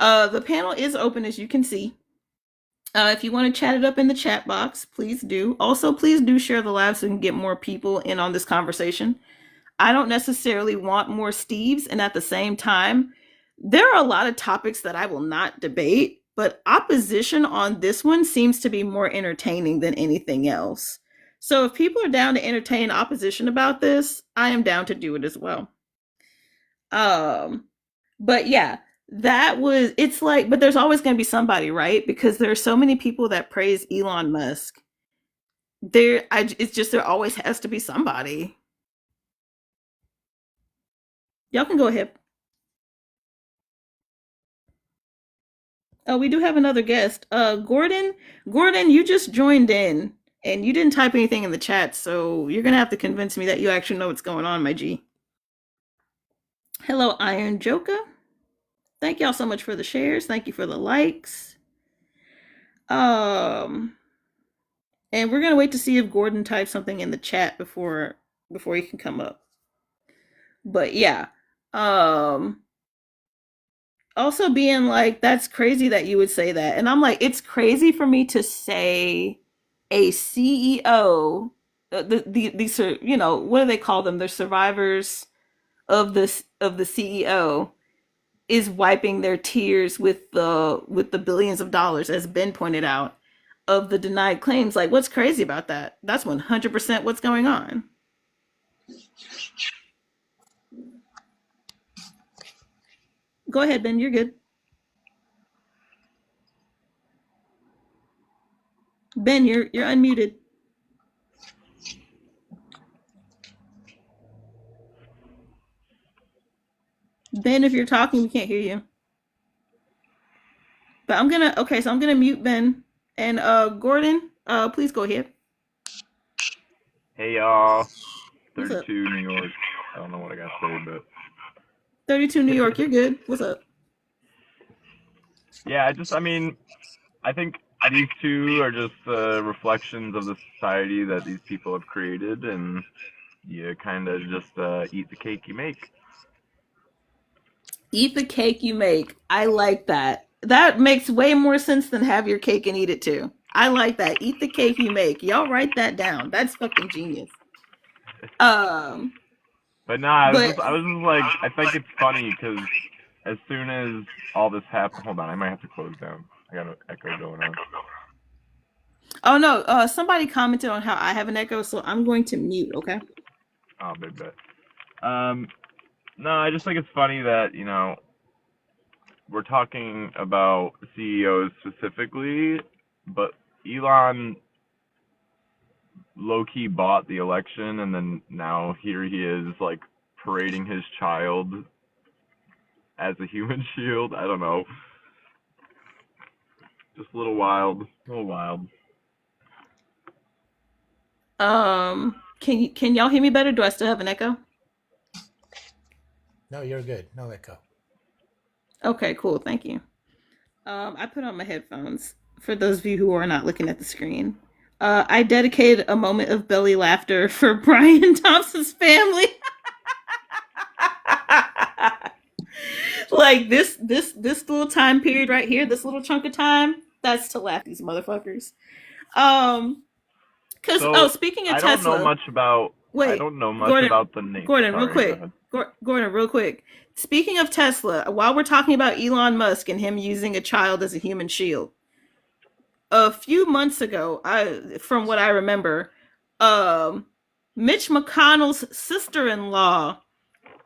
the panel is open, as you can see. If you want to chat it up in the chat box, please do. Also, please do share the live so we can get more people in on this conversation. I don't necessarily want more Steves, and at the same time, there are a lot of topics that I will not debate. but opposition on this one seems to be more entertaining than anything else. So if people are down to entertain opposition about this, I am down to do it as well. But yeah, it's like, but there's always going to be somebody, right? Because there are so many people that praise Elon Musk. It's just there always has to be somebody. Y'all can go ahead. Oh, we do have another guest. Gordon, you just joined in and you didn't type anything in the chat, so you're gonna have to convince me that you actually know what's going on, my G. Hello, Iron Joker. Thank y'all so much for the shares. Thank you for the likes. And we're gonna wait to see if Gordon types something in the chat before he can come up. But yeah. Also being like, that's crazy that you would say that. And I'm like, it's crazy for me to say a CEO, these are, you know, what do they call them? They're survivors of the CEO is wiping their tears with the billions of dollars, as Ben pointed out, of the denied claims. Like, what's crazy about that? That's 100% what's going on. Go ahead, Ben. You're good. Ben, you're unmuted. Ben, if you're talking, we can't hear you. But I'm gonna mute Ben. And Gordon, please go ahead. Hey y'all. What's up? 32 New York. I don't know what I gotta say, but 32 New York, you're good. What's up? yeah, I think these two are just reflections of the society that these people have created, and you kind of just eat the cake you make. Eat the cake you make. I like that. That makes way more sense than have your cake and eat it too. I like that. Eat the cake you make. Y'all write that down. That's fucking genius. But nah, I was just like, I think it's funny because as soon as all this happened, hold on, I might have to close down. I got an echo going on. Oh no, somebody commented on how I have an echo, so I'm going to mute, okay? Oh, big bet. No, I just think it's funny that, you know, we're talking about CEOs specifically, but Elon low-key bought the election, and then now here he is, like, parading his child as a human shield. I don't know. Just a little wild. Can y'all hear me better? Do I still have an echo? No, you're good. No echo. Okay, cool. Thank you. I put on my headphones for those of you who are not looking at the screen. I dedicated a moment of belly laughter for Brian Thompson's family. Like this little time period right here, this little chunk of time, that's to laugh these motherfuckers. Speaking of Tesla, I don't know much about the name. Gordon, real quick. Speaking of Tesla, while we're talking about Elon Musk and him using a child as a human shield, a few months ago, from what I remember, Mitch McConnell's sister-in-law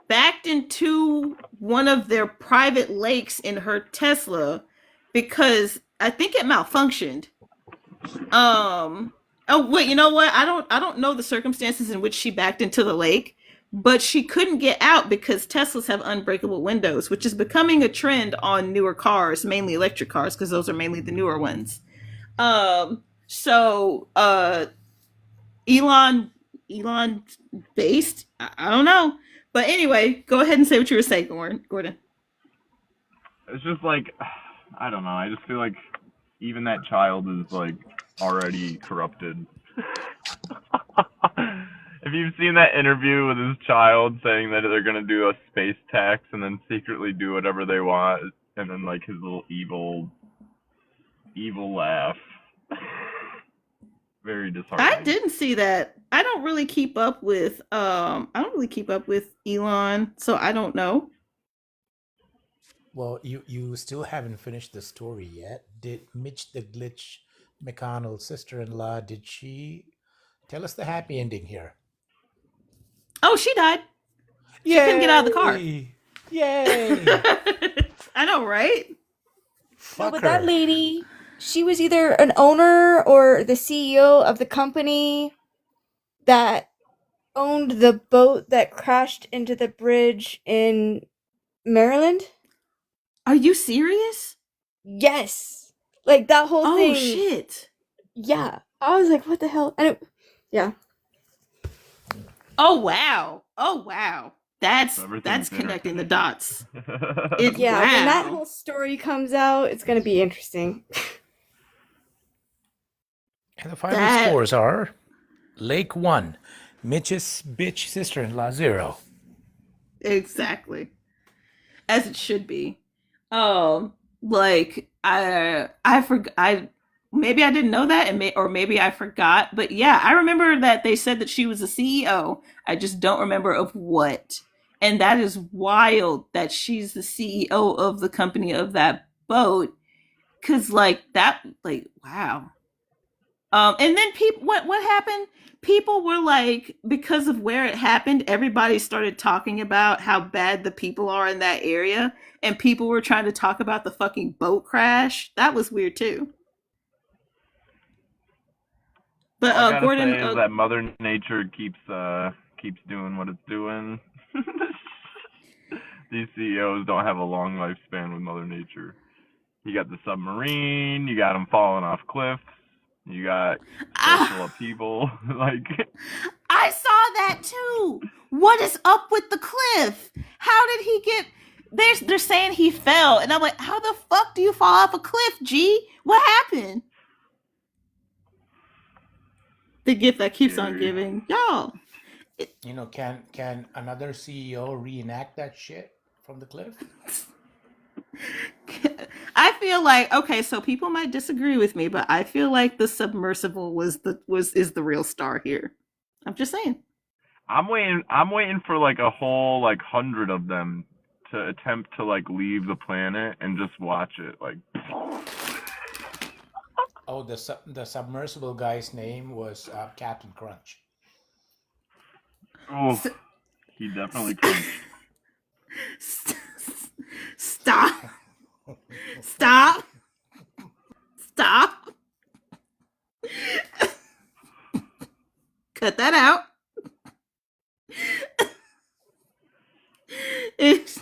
backed into one of their private lakes in her Tesla because I think it malfunctioned. Oh wait, you know what? I don't know the circumstances in which she backed into the lake, but she couldn't get out because Teslas have unbreakable windows, which is becoming a trend on newer cars, mainly electric cars, because those are mainly the newer ones. Elon based, I don't know. But anyway, go ahead and say what you were saying, Gordon. It's just like, I don't know. I just feel like even that child is like already corrupted. If you've seen that interview with his child saying that they're gonna do a space tax and then secretly do whatever they want, and then like his little evil laugh. Very disheartening. I didn't see that. I don't really keep up with Elon, so I don't know. Well, you still haven't finished the story yet. Did Mitch the Glitch McConnell's sister-in-law, did she tell us the happy ending here? Oh, she died. She couldn't get out of the car. Yay! I know, right? No, Fuck but that her. lady, she was either an owner or the CEO of the company that owned the boat that crashed into the bridge in Maryland. Are you serious? Yes. Like that whole Oh thing. shit. Yeah. I was like, what the hell? Yeah. Oh wow. Oh wow. That's Everything's connecting the interconnected. dots. It, Yeah, when that wow. whole story comes out, it's going to be interesting. And the final That- scores are Lake 1, Mitch's bitch sister-in-law 0. Exactly. As it should be. Like I forgot. Maybe I didn't know that, or maybe I forgot. But yeah, I remember that they said that she was a CEO. I just don't remember of what. And that is wild that she's the CEO of the company of that boat. Cause like that, like wow. And then people, what happened? People were like, because of where it happened, everybody started talking about how bad the people are in that area, and people were trying to talk about the fucking boat crash. That was weird too. But All I gotta Gordon, say is that Mother Nature keeps doing what it's doing. These CEOs don't have a long lifespan with Mother Nature. You got the submarine, you got them falling off cliffs, you got social upheaval. Like, I saw that too. What is up with the cliff? How did he get? They're saying he fell, and I'm like, how the fuck do you fall off a cliff, G? What happened? The gift that keeps on giving, y'all. You know, can another CEO reenact that shit from the cliff? I feel like, okay, so people might disagree with me, but I feel like the submersible is the real star here. I'm just saying. I'm waiting for like a whole like 100 of them to attempt to like leave the planet and just watch it. Like, Oh, the submersible guy's name was Captain Crunch. oh, he definitely could. Stop. Stop. Stop. Cut that out. This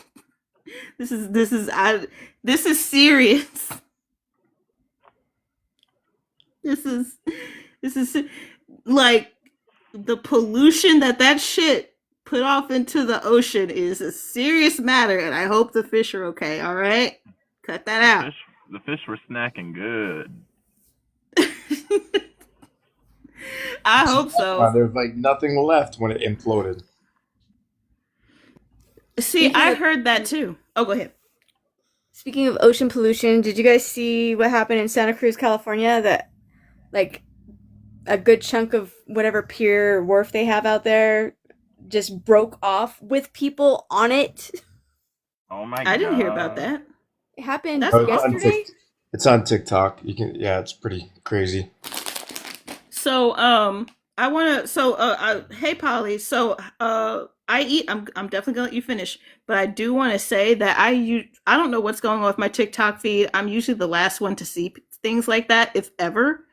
is serious. This is like the pollution that shit put off into the ocean is a serious matter, and I hope the fish are okay. All right, cut that out. The fish were snacking good. I hope so. There's like nothing left when it imploded. See, I heard that too. Oh, go ahead. Speaking of ocean pollution, did you guys see what happened in Santa Cruz, California? That, like, a good chunk of whatever pier or wharf they have out there just broke off with people on it. Oh my god! I didn't hear about that. It happened That's yesterday. It's on TikTok. You can, yeah, it's pretty crazy. So, I want to. So, hey, Polly. So, I eat. I'm definitely gonna let you finish, but I do want to say that I don't know what's going on with my TikTok feed. I'm usually the last one to see things like that, if ever.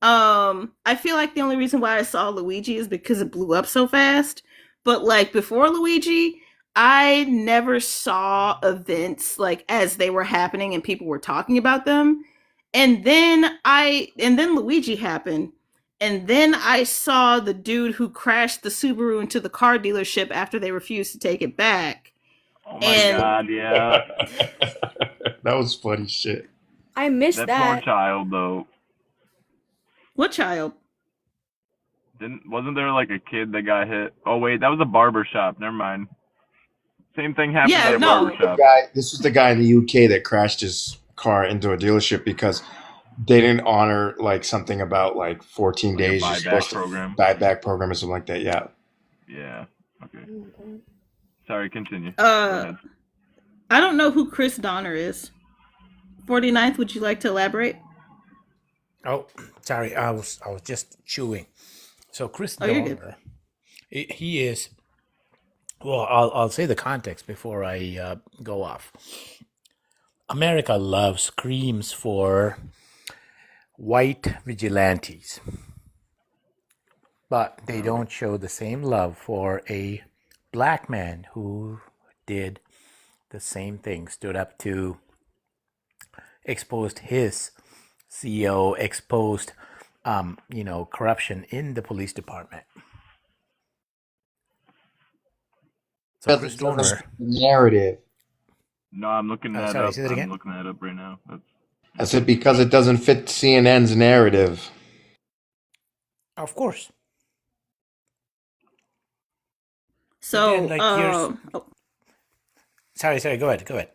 I feel like the only reason why I saw Luigi is because it blew up so fast. But like before Luigi, I never saw events like as they were happening and people were talking about them. And then Luigi happened. And then I saw the dude who crashed the Subaru into the car dealership after they refused to take it back. Oh my god, yeah. That was funny shit. I missed That that. poor child though. What child? Wasn't there like a kid that got hit? Oh wait, that was a barber shop. Never mind. Same thing happened at a barber shop. This was the guy in the UK that crashed his car into a dealership because they didn't honor like something about like 14 days. Buyback program. Buyback program or something like that. Yeah. Yeah. Okay. Sorry, continue. I I don't know who Chris Donner is. 49th, would you like to elaborate? Oh, sorry, I was just chewing. So Chris Oh, you're good. Donner, he is. Well, I'll say the context before I go off. America screams for white vigilantes, but they don't show the same love for a black man who did the same thing, stood up to, exposed his CEO, exposed, corruption in the police department. So Chris Donner, narrative. No, I'm looking that sorry, up. say that again. I'm looking that up right now. I said because it doesn't fit CNN's narrative. Of course. So, Again, sorry, go ahead.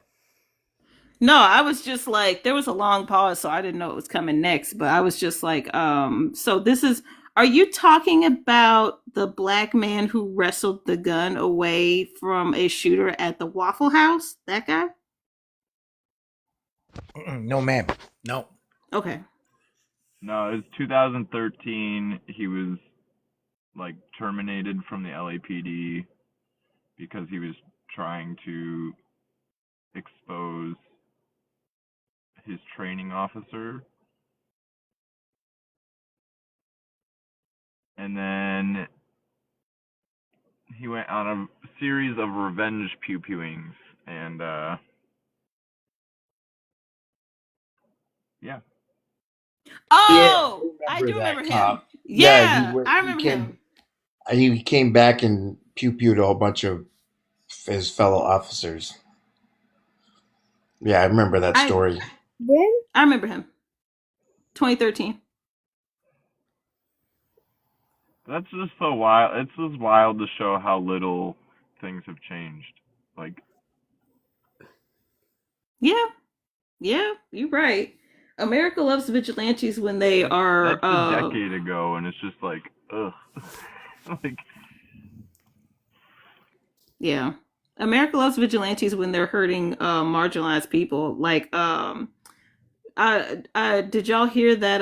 no, I was just like, there was a long pause, so I didn't know it was coming next. But I was just like, so this is, are you talking about the black man who wrestled the gun away from a shooter at the Waffle House? That guy? No, ma'am. No. Okay. No, it was 2013. He was like terminated from the LAPD because he was trying to expose his training officer. And then he went on a series of revenge pew-pewings, and yeah. Oh, I do that remember him. cop. Yeah, he I remember him. He came back and pew-pewed a whole bunch of his fellow officers. Yeah, I remember that story. When? I remember him. 2013. That's just so wild. It's just wild to show how little things have changed. Like, Yeah, you're right. America loves vigilantes when they are. that's a decade ago, and it's just like, ugh. Like, yeah, America loves vigilantes when they're hurting marginalized people. Like, did y'all hear that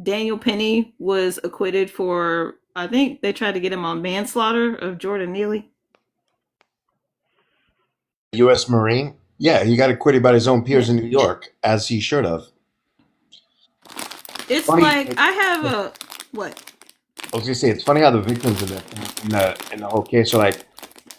Daniel Penny was acquitted for, I think they tried to get him on manslaughter of Jordan Neeley. U.S. Marine? Yeah, he got acquitted by his own peers in New York, as he should have. It's Funny. like, I have a, what? I was gonna say, it's funny how the victims in the whole case are like,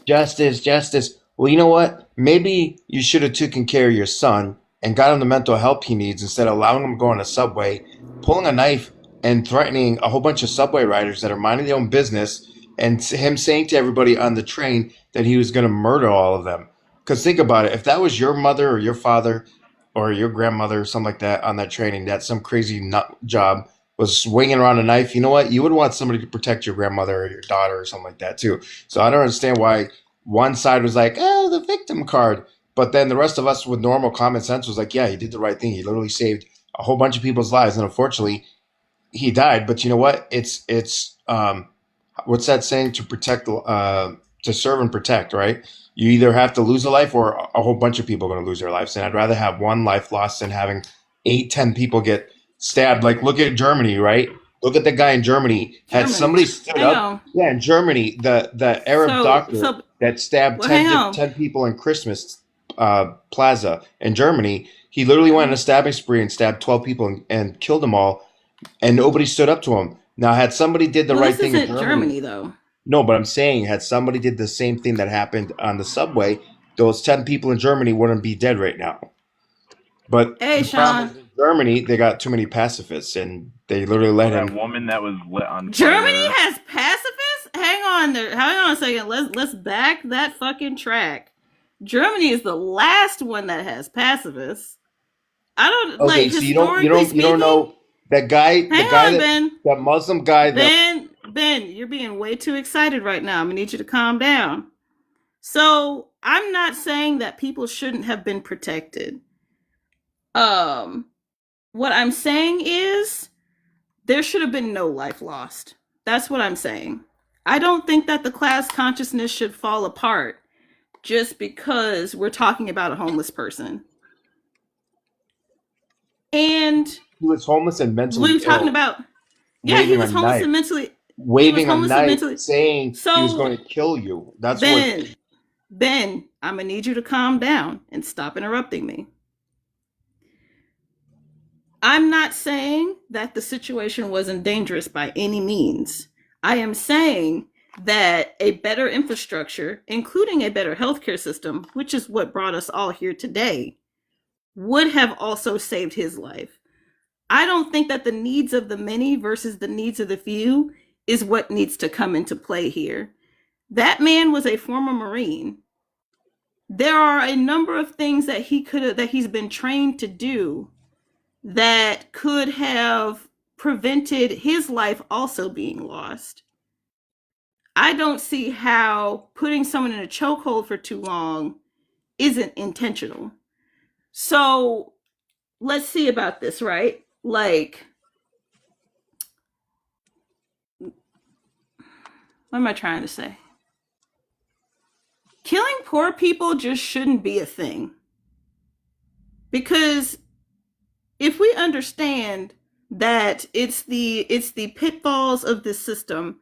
justice. Well, you know what? Maybe you should have taken care of your son and got him the mental help he needs instead of allowing him to go on a subway, pulling a knife and threatening a whole bunch of subway riders that are minding their own business, and him saying to everybody on the train that he was going to murder all of them. Because think about it, if that was your mother or your father or your grandmother or something like that on that train, and that some crazy nut job was swinging around a knife, you know what? You would want somebody to protect your grandmother or your daughter or something like that too. So I don't understand why one side was like, oh, the victim card. But then the rest of us with normal common sense was like, yeah, he did the right thing. He literally saved a whole bunch of people's lives. And unfortunately, he died. But you know what? It's what's that saying? To serve and protect, right? You either have to lose a life or a whole bunch of people are going to lose their lives. And I'd rather have one life lost than having 8-10 people get stabbed. Like, look at Germany, right? Look at the guy in Germany. Had somebody stood up? Yeah, in Germany, the Arab doctor that stabbed 10 people in Christmas Plaza in Germany, he literally went on a stabbing spree and stabbed 12 people and killed them all, and nobody stood up to him. Now, had somebody did the right thing in Germany, though. No, but I'm saying, had somebody did the same thing that happened on the subway, those 10 people in Germany wouldn't be dead right now. But hey, Sean, in Germany, they got too many pacifists, and they literally let him. That woman that was lit on Germany fire. has pacifists? Hang on a second. Let's back that fucking track. Germany is the last one that has pacifists. I don't Okay, like. so you don't know that guy. Ben. That Muslim guy. Ben, you're being way too excited right now. I'm gonna need you to calm down. So I'm not saying that people shouldn't have been protected. What I'm saying is there should have been no life lost. That's what I'm saying. I don't think that the class consciousness should fall apart just because we're talking about a homeless person. And He was homeless and mentally we were talking ill, about, yeah, he waving was a homeless knife, and mentally, waving a homeless and knife, mentally. saying he was So going to kill you. That's what. Ben, I'm gonna need you to calm down and stop interrupting me. I'm not saying that the situation wasn't dangerous by any means. I am saying that a better infrastructure, including a better healthcare system, which is what brought us all here today, would have also saved his life. I don't think that the needs of the many versus the needs of the few is what needs to come into play here. That man was a former Marine. There are a number of things that he's been trained to do that could have prevented his life also being lost. I don't see how putting someone in a chokehold for too long isn't intentional. So let's see about this, right? Like, what am I trying to say? Killing poor people just shouldn't be a thing. Because if we understand that it's the pitfalls of this system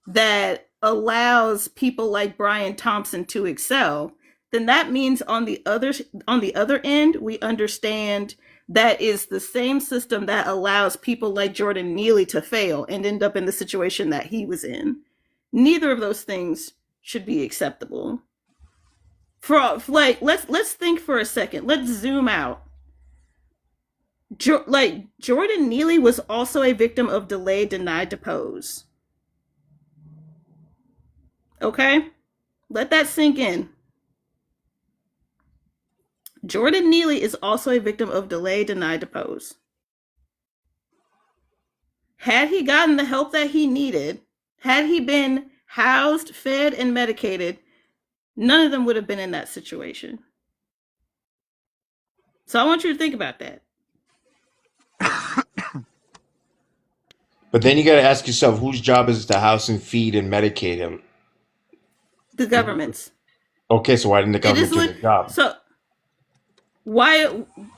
that allows people like Brian Thompson to excel, then that means on the other end, we understand that is the same system that allows people like Jordan Neeley to fail and end up in the situation that he was in. Neither of those things should be acceptable. Let's think for a second. Let's zoom out. Jordan Neeley was also a victim of delay, deny, depose. Okay? Let that sink in. Jordan Neeley is also a victim of delay, deny, depose. Had he gotten the help that he needed, had he been housed, fed, and medicated, none of them would have been in that situation. So I want you to think about that. But then you got to ask yourself, whose job is it to house and feed and medicate him? The government's. Okay, so why didn't the government do their job? So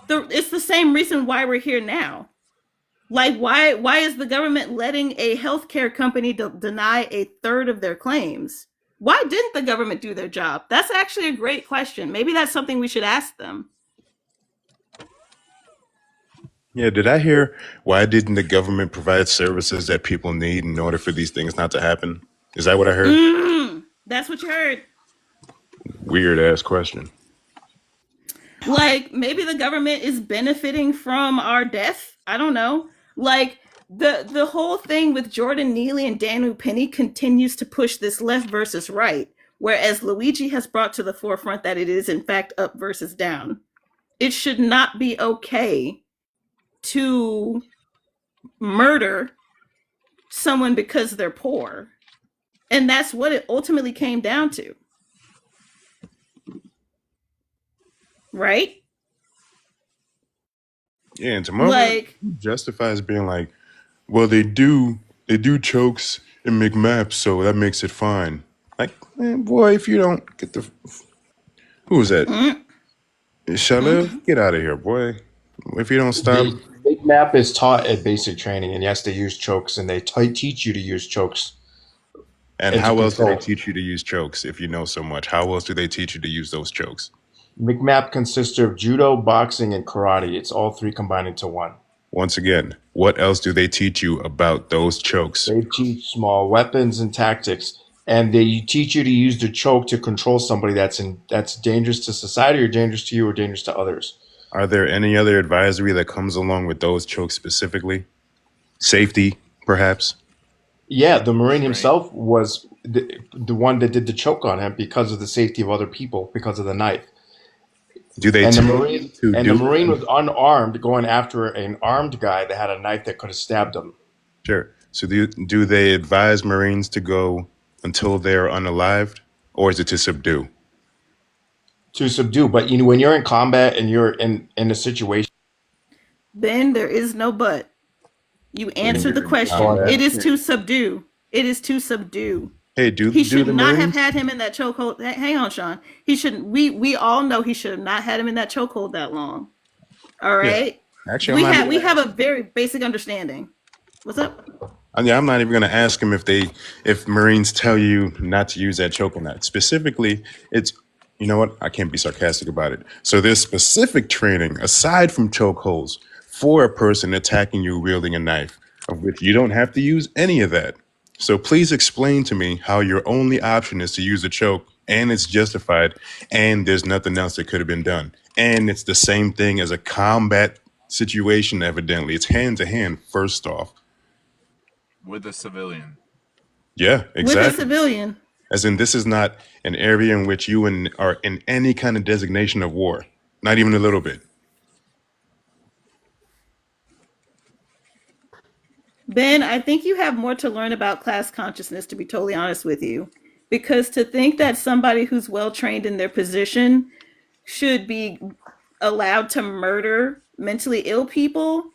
it's the same reason why we're here now. Like, why is the government letting a healthcare company deny a third of their claims? Why didn't the government do their job? That's actually a great question. Maybe that's something we should ask them. Yeah, did I hear why didn't the government provide services that people need in order for these things not to happen? Is that what I heard? That's what you heard. Weird ass question. Like, maybe the government is benefiting from our death. I don't know. Like, the whole thing with Jordan Neeley and Daniel Penny continues to push this left versus right, whereas Luigi has brought to the forefront that it is in fact up versus down. It should not be okay to murder someone because they're poor. And that's what it ultimately came down to. Right? Yeah, and tomorrow justifies being like, well, they do chokes and make maps, so that makes it fine. Like, man, boy, if you don't get the who was that? Shalev, get out of here, boy. If you don't stop. Big map is taught at basic training, and yes, they use chokes, and they teach you to use chokes. And how else do they teach you to use chokes if you know so much? How else do they teach you to use those chokes? McMap consists of judo, boxing, and karate. It's all three combined into one. Once again, what else do they teach you about those chokes? They teach small weapons and tactics, and they teach you to use the choke to control somebody that's dangerous to society or dangerous to you or dangerous to others. Are there any other advisory that comes along with those chokes specifically? Safety, perhaps? Yeah, the Marine himself was the one that did the choke on him because of the safety of other people, because of the knife. The Marine was unarmed, going after an armed guy that had a knife that could have stabbed him. Sure. So do they advise Marines to go until they're unalived, or is it to subdue? To subdue, but when you're in combat and you're in a situation, then there is no but. You answer the question. It is to subdue. It is to subdue. Hey, do He do should the not have Marines? had him in that chokehold. Hang on, Sean. He shouldn't. We all know he should have not had him in that chokehold that long. All Yeah. right. Actually, I'm not even We gonna have a ask. very basic understanding. What's up? Yeah, I'm not even gonna ask him if Marines tell you not to use that choke or not. Specifically, it's you know what? I can't be sarcastic about it. So there's specific training aside from chokeholds for a person attacking you wielding a knife, of which you don't have to use any of that. So please explain to me how your only option is to use a choke and it's justified and there's nothing else that could have been done. And it's the same thing as a combat situation, evidently. It's hand to hand, first off. with a civilian. Yeah, With a exactly. civilian. As in, this is not an area in which are in any kind of designation of war. Not even a little bit. Ben, I think you have more to learn about class consciousness, to be totally honest with you. Because to think that somebody who's well trained in their position should be allowed to murder mentally ill people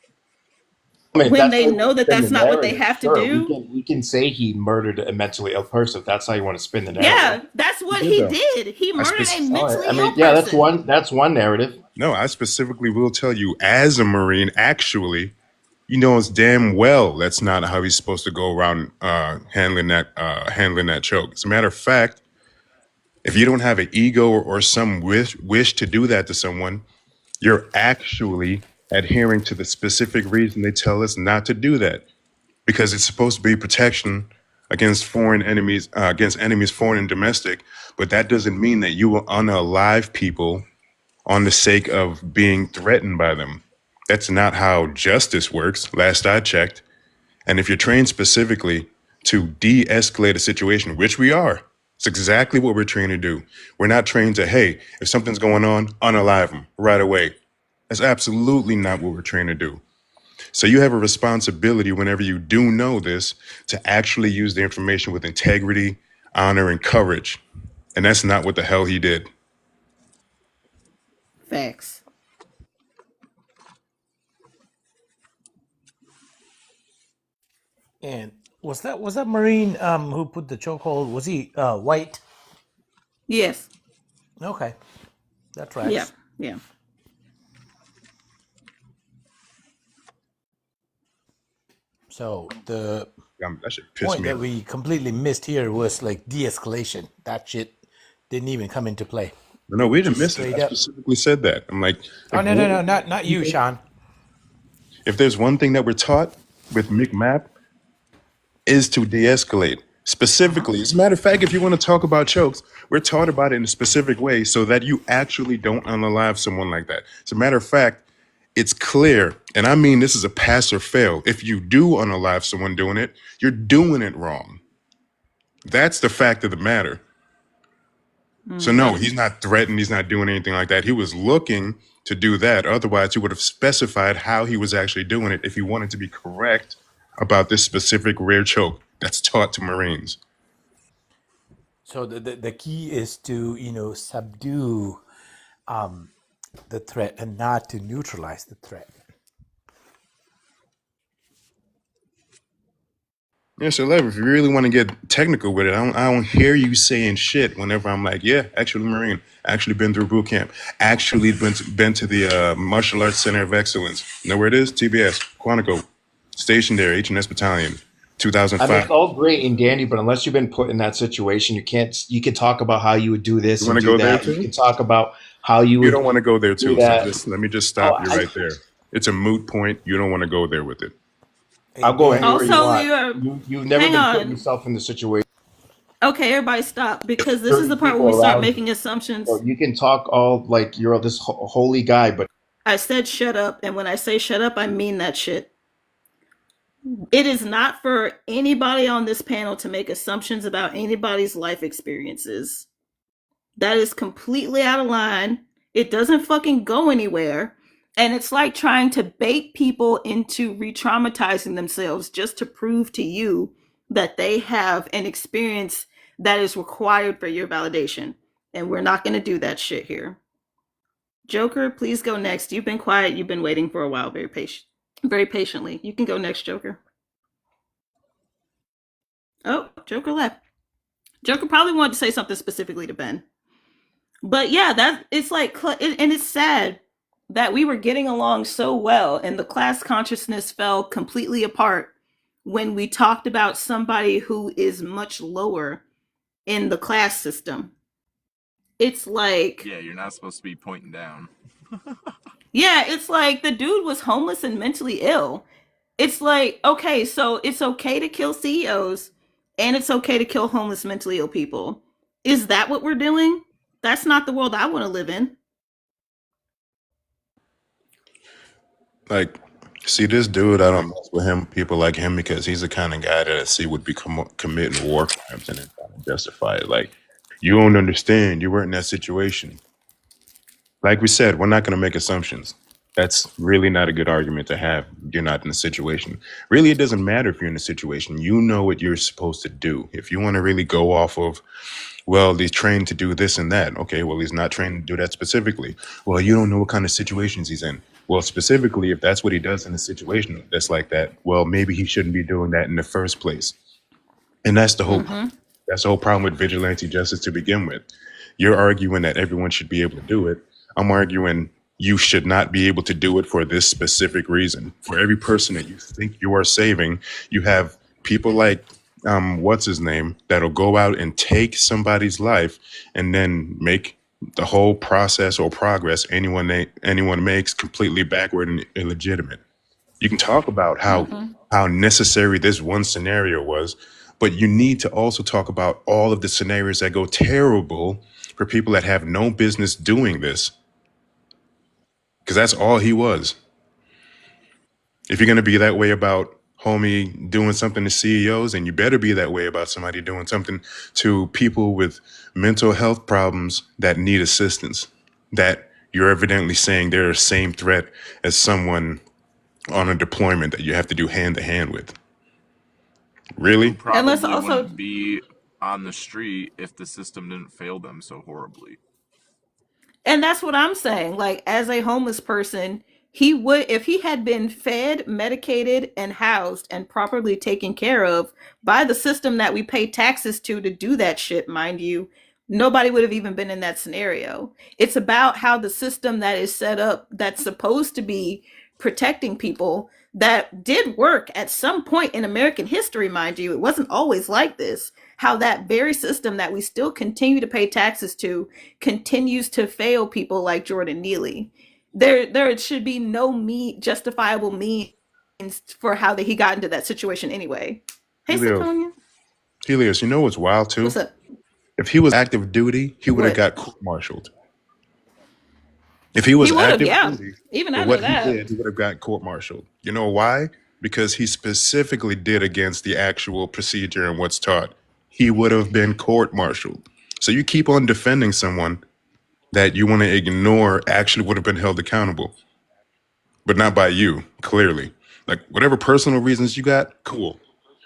I mean, if when that's they how you know want to that spin the that's not what they narrative, have to sure, do. we can say he murdered a mentally ill person. If that's how you want to spin the narrative. Yeah, that's He what did he though. did. He I murdered spec- a All right. mentally I ill mean, yeah, person. that's one narrative. no, I specifically will tell you, as a Marine, actually, you know it's damn well that's not how he's supposed to go around handling that choke. As a matter of fact, if you don't have an ego or some wish to do that to someone, you're actually adhering to the specific reason they tell us not to do that. Because it's supposed to be protection against foreign enemies, against enemies, foreign and domestic. But that doesn't mean that you will unalive people on the sake of being threatened by them. That's not how justice works, last I checked. And if you're trained specifically to de escalate a situation, which we are, it's exactly what we're trained to do. We're not trained to, hey, if something's going on, unalive them right away. That's absolutely not what we're trained to do. So you have a responsibility whenever you do know this to actually use the information with integrity, honor, and courage. And that's not what the hell he did. Facts. And was that Marine who put the chokehold? Was he white? Yes. Okay, that Yeah. tracks. Yeah. So the That should piss point me that off. we completely missed here was like de-escalation. That shit didn't even come into play. No, we didn't Just miss it. I straight up. specifically said that. I'm like, Oh no, not you, Sean. if there's one thing that we're taught with McMap is to de-escalate. Specifically, as a matter of fact, if you want to talk about chokes, we're taught about it in a specific way so that you actually don't unalive someone like that. As a matter of fact, it's clear, and I mean this is a pass or fail. If you do unalive someone doing it, you're doing it wrong. That's the fact of the matter. So no, he's not threatened. He's not doing anything like that. He was looking to do that. Otherwise, he would have specified how he was actually doing it if he wanted to be correct about this specific rear choke that's taught to Marines. So the key is to subdue the threat and not to neutralize the threat. Yeah, so Lev, if you really want to get technical with it, I don't hear you saying shit whenever I'm like, yeah, actually Marine, actually been through boot camp, actually been to the Martial Arts Center of Excellence. You know where it is? TBS, Quantico, stationed there, H&S Battalion, I mean, 2005. it's all great and dandy, but unless you've been put in that situation, you can't. You can talk about how you would do this You and want to do go there that. You too? can talk about how you You would don't want to go there do too. So that. let me just Oh, stop you I, right there. It's a moot point. You don't want to go there with it. I'll go Dan, anywhere you Also, want. we are. You've never Hang been putting on. yourself in the situation. Okay, everybody stop, because this is the Certain part where people we start around you. making assumptions. So you can talk all like you're this holy guy, but I said shut up, and when I say shut up, I mean that shit. It is not for anybody on this panel to make assumptions about anybody's life experiences. That is completely out of line. It doesn't fucking go anywhere. And it's like trying to bait people into re-traumatizing themselves just to prove to you that they have an experience that is required for your validation. And we're not going to do that shit here. Joker, please go next. You've been quiet. You've been waiting for a while, very patiently. You can go next, Joker. Oh, Joker left. Joker probably wanted to say something specifically to Ben. But yeah, that it's like, and it's sad that we were getting along so well and the class consciousness fell completely apart when we talked about somebody who is much lower in the class system. It's like, Yeah, you're not supposed to be pointing down. yeah, it's like the dude was homeless and mentally ill. It's like, okay, so it's okay to kill CEOs and it's okay to kill homeless mentally ill people. Is that what we're doing? That's not the world I want to live in. Like, see, this dude, I don't mess with him, people like him, because he's the kind of guy that I see would be committing war crimes and then trying to justify it. Like, you don't understand. You weren't in that situation. Like we said, we're not going to make assumptions. That's really not a good argument to have. You're not in a situation. Really, it doesn't matter if you're in a situation. You know what you're supposed to do. If you want to really go off of, well, he's trained to do this and that. Okay, well, he's not trained to do that specifically. Well, you don't know what kind of situations he's in. Well, specifically, if that's what he does in a situation that's like that, well, maybe he shouldn't be doing that in the first place. And that's the whole problem with vigilante justice to begin with. You're arguing that everyone should be able to do it. I'm arguing you should not be able to do it for this specific reason. For every person that you think you are saving, you have people like what's his name that'll go out and take somebody's life and then make the whole process or progress anyone makes completely backward and illegitimate. You can talk about how necessary this one scenario was, but you need to also talk about all of the scenarios that go terrible for people that have no business doing this. Because that's all he was. If you're going to be that way about homie doing something to CEOs, then you better be that way about somebody doing something to people with mental health problems that need assistance, that you're evidently saying they're the same threat as someone on a deployment that you have to do hand to hand with. Really? Probably wouldn't be on the street if the system didn't fail them so horribly. And that's what I'm saying. Like, as a homeless person, he would, if he had been fed, medicated, and housed and properly taken care of by the system that we pay taxes to do that shit, mind you, nobody would have even been in that scenario. It's about how the system that is set up, that's supposed to be protecting people, that did work at some point in American history, mind you. It wasn't always like this. How that very system that we still continue to pay taxes to continues to fail people like Jordan Neeley. There should be no justifiable means for how he got into that situation anyway. Hey, Sakonia. Helios, you know what's wild too? What's up? If he was active duty, he would have got court-martialed. If he was active duty, even I know that. He would have got court-martialed. You know why? Because he specifically did against the actual procedure and what's taught. He would have been court-martialed. So you keep on defending someone that you want to ignore actually would have been held accountable. But not by you, clearly. Like, whatever personal reasons you got, cool.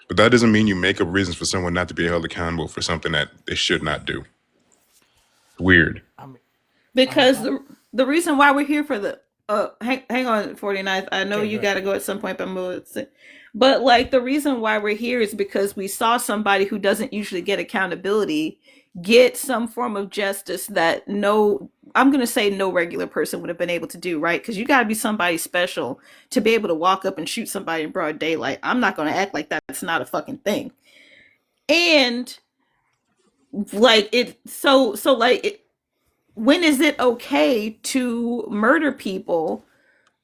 But that doesn't mean you make up reasons for someone not to be held accountable for something that they should not do. Weird. Because the reason why we're here for the hang on 49th, I know you got to go at some point, but like the reason why we're here is because we saw somebody who doesn't usually get accountability get some form of justice that I'm going to say no regular person would have been able to do, right? Because you got to be somebody special to be able to walk up and shoot somebody in broad daylight. I'm not going to act like that's not a fucking thing. And like when is it okay to murder people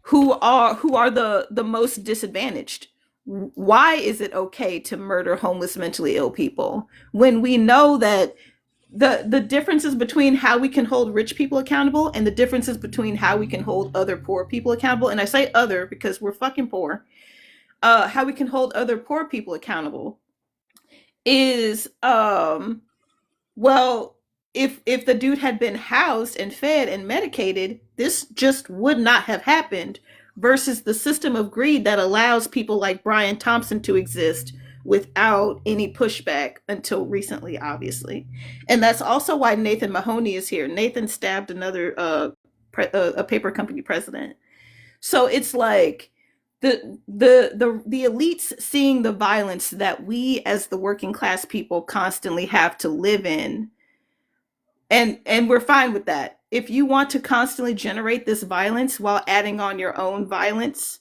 who are the most disadvantaged? Why is it okay to murder homeless mentally ill people when we know that the differences between how we can hold rich people accountable and the differences between how we can hold other poor people accountable, and I say other because we're fucking poor, how we can hold other poor people accountable is well, if the dude had been housed and fed and medicated, this just would not have happened, versus the system of greed that allows people like Brian Thompson to exist without any pushback until recently, obviously. And that's also why Nathan Mahoney is here. Nathan stabbed another a paper company president. So it's like, the elites seeing the violence that we as the working class people constantly have to live in, and we're fine with that. If you want to constantly generate this violence while adding on your own violence,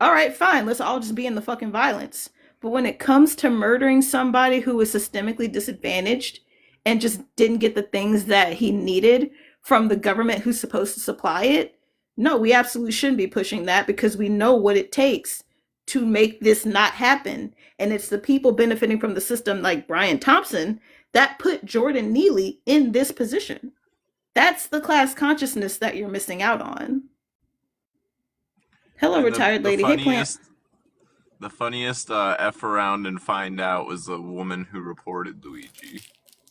all right, fine, let's all just be in the fucking violence. But when it comes to murdering somebody who is systemically disadvantaged and just didn't get the things that he needed from the government who's supposed to supply it, no, we absolutely shouldn't be pushing that, because we know what it takes to make this not happen. And it's the people benefiting from the system, like Brian Thompson, that put Jordan Neeley in this position. That's the class consciousness that you're missing out on. Hello, And retired lady. Hey, plant. the funniest F around and find out was the woman who reported Luigi.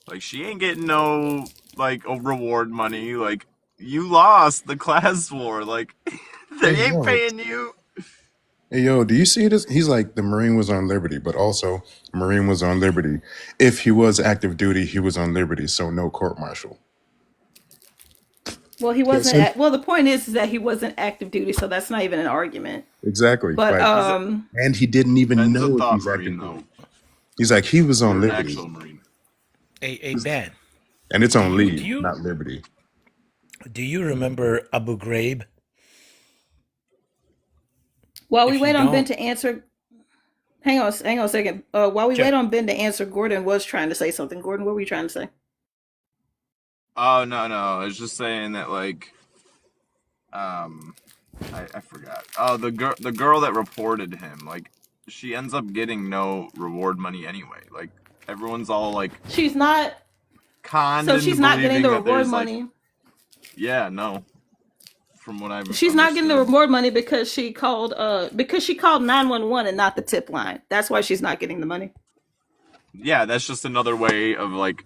Like, she ain't getting no, like, reward money. Like, you lost the class war. Like, they Hey, ain't yo. paying you. Hey, yo, do you see this? He's like, the Marine was on liberty, but also Marine was on liberty. If he was active duty, he was on liberty, so no court martial. Well, he wasn't. Well, the point is that he wasn't active duty, so that's not even an argument. Exactly. But Right. And he didn't even Ben's know a if thought he's active Marine, duty. though. He's like, he was on You're an liberty. actual Marine. Hey, Ben, And it's on do leave, you not liberty. do you remember Abu Ghraib? while we If you wait on Ben don't, to answer, hang on a second. While we sure. wait on Ben to answer, Gordon was trying to say something. Gordon, what were you trying to say? Oh, no. I was just saying that, like, I forgot. Oh, the girl that reported him, like, she ends up getting no reward money anyway. Like, everyone's all, like, She's not. conned So into she's not getting believing the that reward there's, like, money. yeah, no. From what I've She's not getting the understood. reward money because she called 911 and not the tip line. That's why she's not getting the money. Yeah, that's just another way of, like,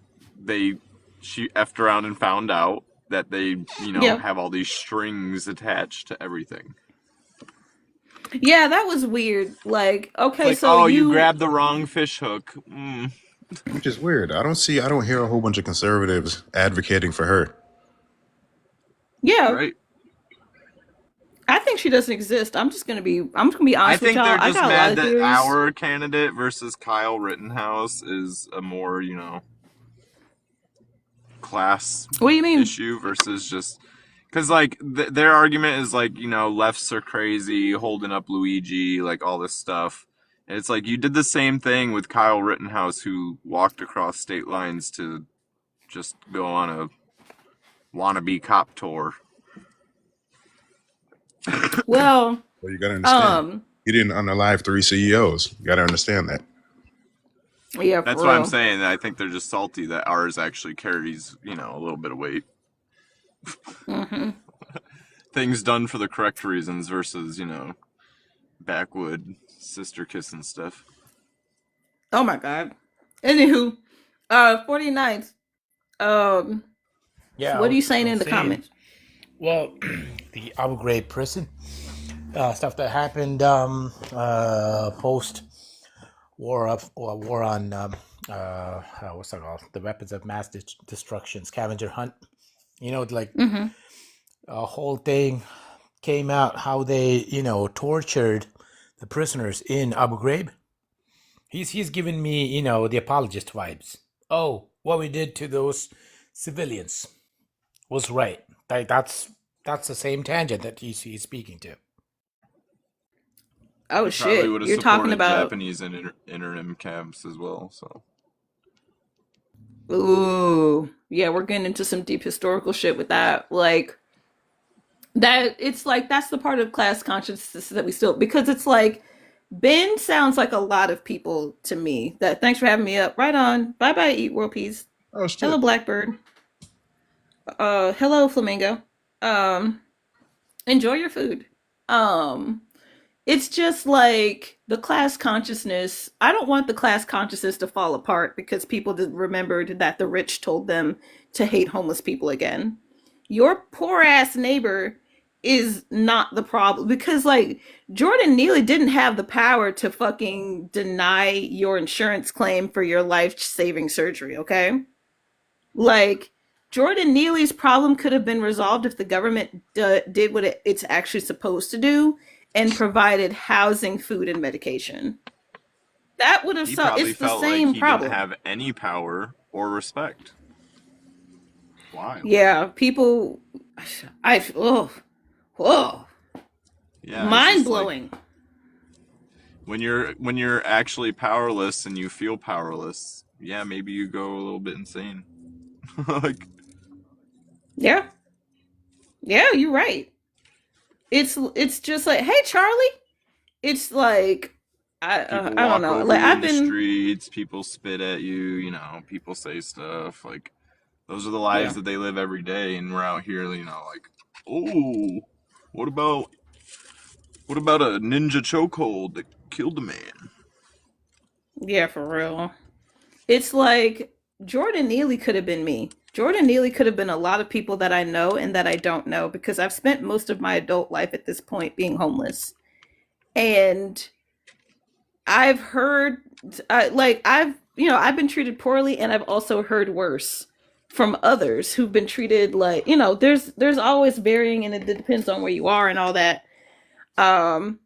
she effed around and found out that they, Yeah. have all these strings attached to everything. Yeah, that was weird. Like, okay, Like, so you grabbed the wrong fish hook. Which is weird. I don't hear a whole bunch of conservatives advocating for her. Yeah. Right. I think she doesn't exist. I'm just gonna be honest with y'all. I think they're I just got a lot mad of that theories. our candidate versus Kyle Rittenhouse is a more, class What do you mean? issue versus just because, like, their argument is like, lefts are crazy, holding up Luigi, like all this stuff. And it's like, you did the same thing with Kyle Rittenhouse, who walked across state lines to just go on a wannabe cop tour. Well, you gotta understand. He didn't unalive 3 CEOs. You gotta understand that. Yeah, that's what I'm saying. I think they're just salty that ours actually carries, a little bit of weight. Mm-hmm. Things done for the correct reasons versus, backwood sister kissing stuff. Oh my god. Anywho, 49th. Yeah, what are you saying in the saying, comments? Well, the Abu Ghraib prison stuff that happened post war on what's that called? The weapons of mass destruction, scavenger hunt. Mm-hmm. A whole thing came out how they tortured the prisoners in Abu Ghraib. He's giving me the apologist vibes. Oh, what we did to those civilians was right. That's the same tangent that he's speaking to. Oh shit! You're talking about Japanese interim camps as well. So, ooh, yeah, we're getting into some deep historical shit with that. Like that, it's like that's the part of class consciousness that we still, because it's like Ben sounds like a lot of people to me. That thanks for having me up. Right on. Bye bye. Eat world peace. Oh shit. Hello Blackbird. Hello Flamingo. Enjoy your food. It's just like the class consciousness. I don't want the class consciousness to fall apart because people remembered that the rich told them to hate homeless people again. Your poor ass neighbor is not the problem, because like Jordan Neeley didn't have the power to fucking deny your insurance claim for your life-saving surgery, okay? Like Jordan Neeley's problem could have been resolved if the government did what it's actually supposed to do and provided housing, food, and medication. That would have He solved. probably It's the felt same like he problem. didn't have any power or respect. Why? Yeah, people. Whoa, Yeah, mind it's just like blowing. when you're actually powerless and you feel powerless, yeah, maybe you go a little bit insane. Like, Yeah, you're right. It's just like, hey, Charlie. It's like people I don't walk know. over Like you in I've the been. streets, people spit at you, you know, people say stuff. Like, those are the Yeah. lives that they live every day, and we're out here, you know, like, oh, what about a ninja chokehold that killed a man? Yeah, for real. It's like Jordan Neeley could have been me. Jordan Neeley could have been a lot of people that I know and that I don't know because I've spent most of my adult life at this point being homeless. And I've heard, I've been treated poorly, and I've also heard worse from others who've been treated like, there's always varying, and it depends on where you are and all that. Um,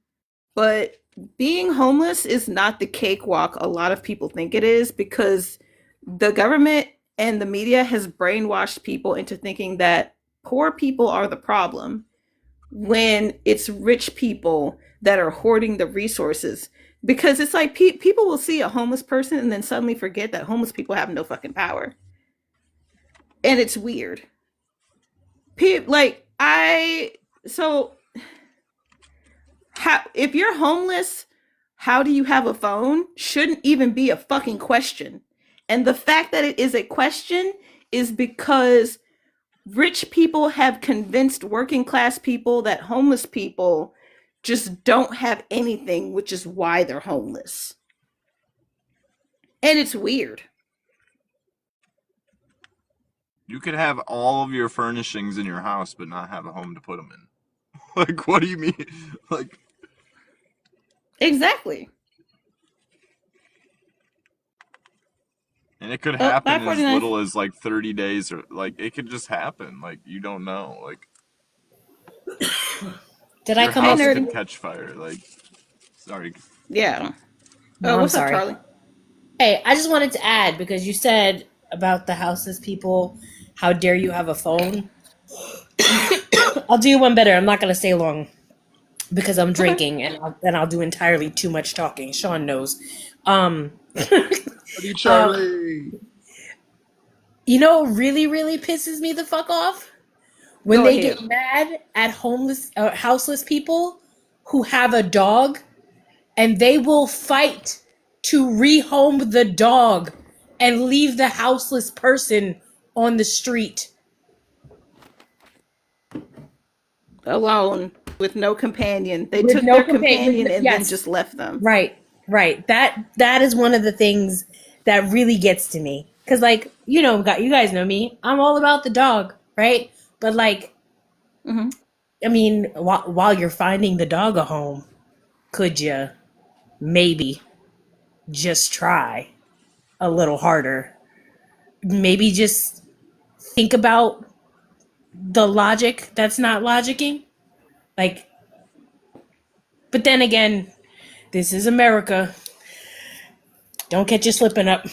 but being homeless is not the cakewalk a lot of people think it is, because the government and the media has brainwashed people into thinking that poor people are the problem when it's rich people that are hoarding the resources. Because it's like people will see a homeless person and then suddenly forget that homeless people have no fucking power. And it's weird. Like, so if you're homeless, how do you have a phone shouldn't even be a fucking question. And the fact that it is a question is because rich people have convinced working class people that homeless people just don't have anything, which is why they're homeless. And it's weird. You could have all of your furnishings in your house, but not have a home to put them in. Like, what do you mean? Like, exactly. and it could happen as little as like 30 days, or like it could just happen. Like, you don't know. Like, did I come up? Your house could catch fire. Like, sorry. Yeah. No, what's I'm up, sorry. Charlie? Hey, I just wanted to add, because you said about the houseless people, how dare you have a phone? I'll do you one better. I'm not going to stay long because I'm drinking, and I'll do entirely too much talking. Sean knows. Charlie. You know what really, really pisses me the fuck off? When they get mad at houseless people who have a dog, and they will fight to rehome the dog and leave the houseless person on the street. Alone, with no companion. They took their companion and then just left them. Right. That is one of the things that really gets to me. Because, like, you guys know me. I'm all about the dog, right? But, like, I mean, while you're finding the dog a home, could you maybe just try a little harder? Maybe just think about the logic that's not logicking. Like, but then again, this is America. Don't catch you slipping up.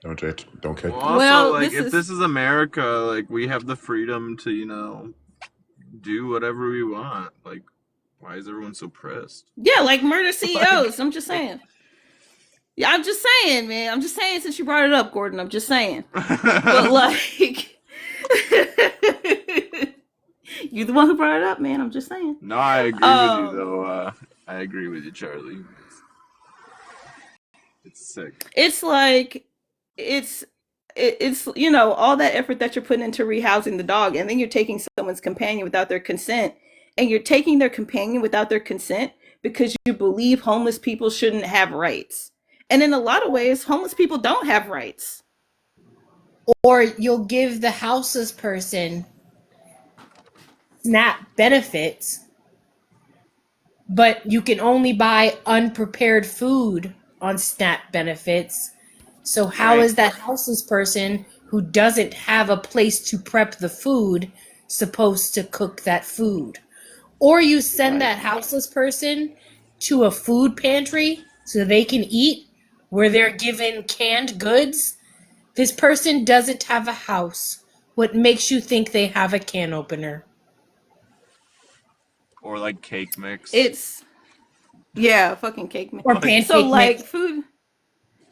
Don't catch. Also, like, if this is America, like, we have the freedom to, do whatever we want. Like, why is everyone so pressed? Yeah, like murder CEOs. I'm just saying. Yeah, I'm just saying, man. I'm just saying, since you brought it up, Gordon. I'm just saying. But, like, you're the one who brought it up, man. I'm just saying. No, I agree with you, though. I agree with you, Charlie. It's sick. It's like, it's all that effort that you're putting into rehousing the dog, and then you're taking someone's companion without their consent, and you're taking their companion without their consent because you believe homeless people shouldn't have rights. And in a lot of ways, homeless people don't have rights. Or you'll give the houseless person SNAP benefits, but you can only buy unprepared food on SNAP benefits. So how is that houseless person who doesn't have a place to prep the food supposed to cook that food? Or you send that houseless person to a food pantry so they can eat, where they're given canned goods. This person doesn't have a house. What makes you think they have a can opener? Or like cake mix. It's fucking cake mix. Or pancake So like mix.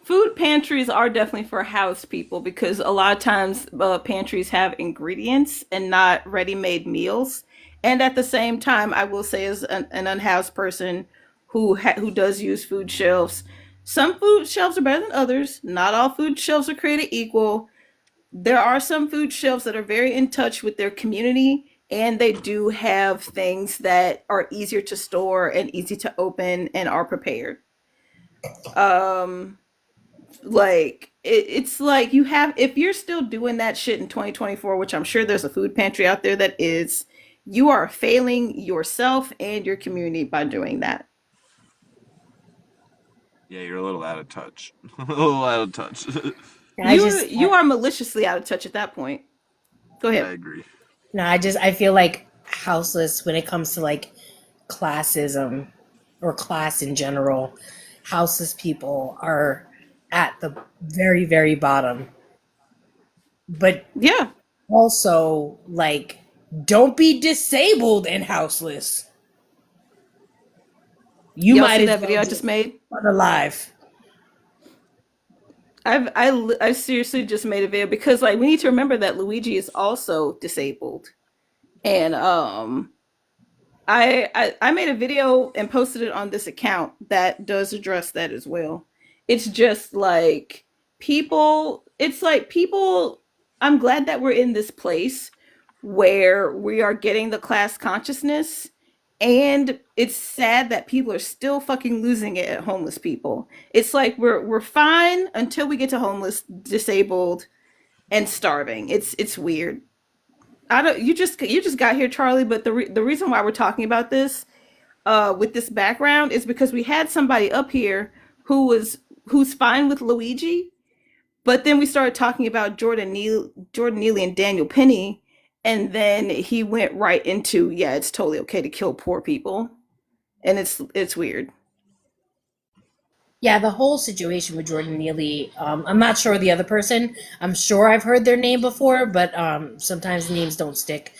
food pantries are definitely for house people, because a lot of times pantries have ingredients and not ready-made meals. And at the same time, I will say, as an unhoused person who does use food shelves, some food shelves are better than others. Not all food shelves are created equal. There are some food shelves that are very in touch with their community, and they do have things that are easier to store and easy to open and are prepared. Um, it's like, you have, if you're still doing that shit in 2024, which I'm sure there's a food pantry out there that is, you are failing yourself and your community by doing that. Yeah, you're a little out of touch. A little out of touch. You are maliciously out of touch at that point. Go ahead. I agree. No, I feel like houseless, when it comes to like classism or class in general, houseless people are at the very, very bottom. But Yeah. also, like, don't be disabled and houseless. You Y'all might see as that well video I just just made? alive. I seriously just made a video because, like, we need to remember that Luigi is also disabled, and I made a video and posted it on this account that does address that as well. It's just like people. It's like people. I'm glad that we're in this place where we are getting the class consciousness, and it's sad that people are still fucking losing it at homeless people. It's like we're fine until we get to homeless, disabled, and starving. It's weird. I don't. You just got here, Charlie. But the reason why we're talking about this with this background is because we had somebody up here who's fine with Luigi, but then we started talking about Jordan Neeley, and Daniel Penny, and then he went right into, yeah, it's totally okay to kill poor people, and it's weird. Yeah, the whole situation with Jordan Neely, I'm not sure the other person. I'm sure I've heard their name before, but sometimes names don't stick.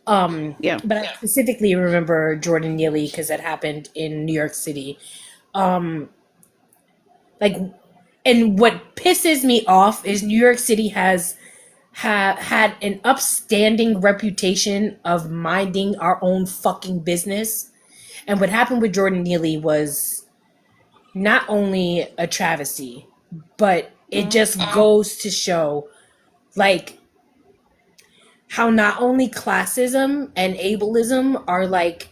Yeah. But I specifically remember Jordan Neely because it happened in New York City. Like, and what pisses me off is New York City has had an upstanding reputation of minding our own fucking business. And what happened with Jordan Neely was not only a travesty, but it just goes to show, like, how not only classism and ableism are like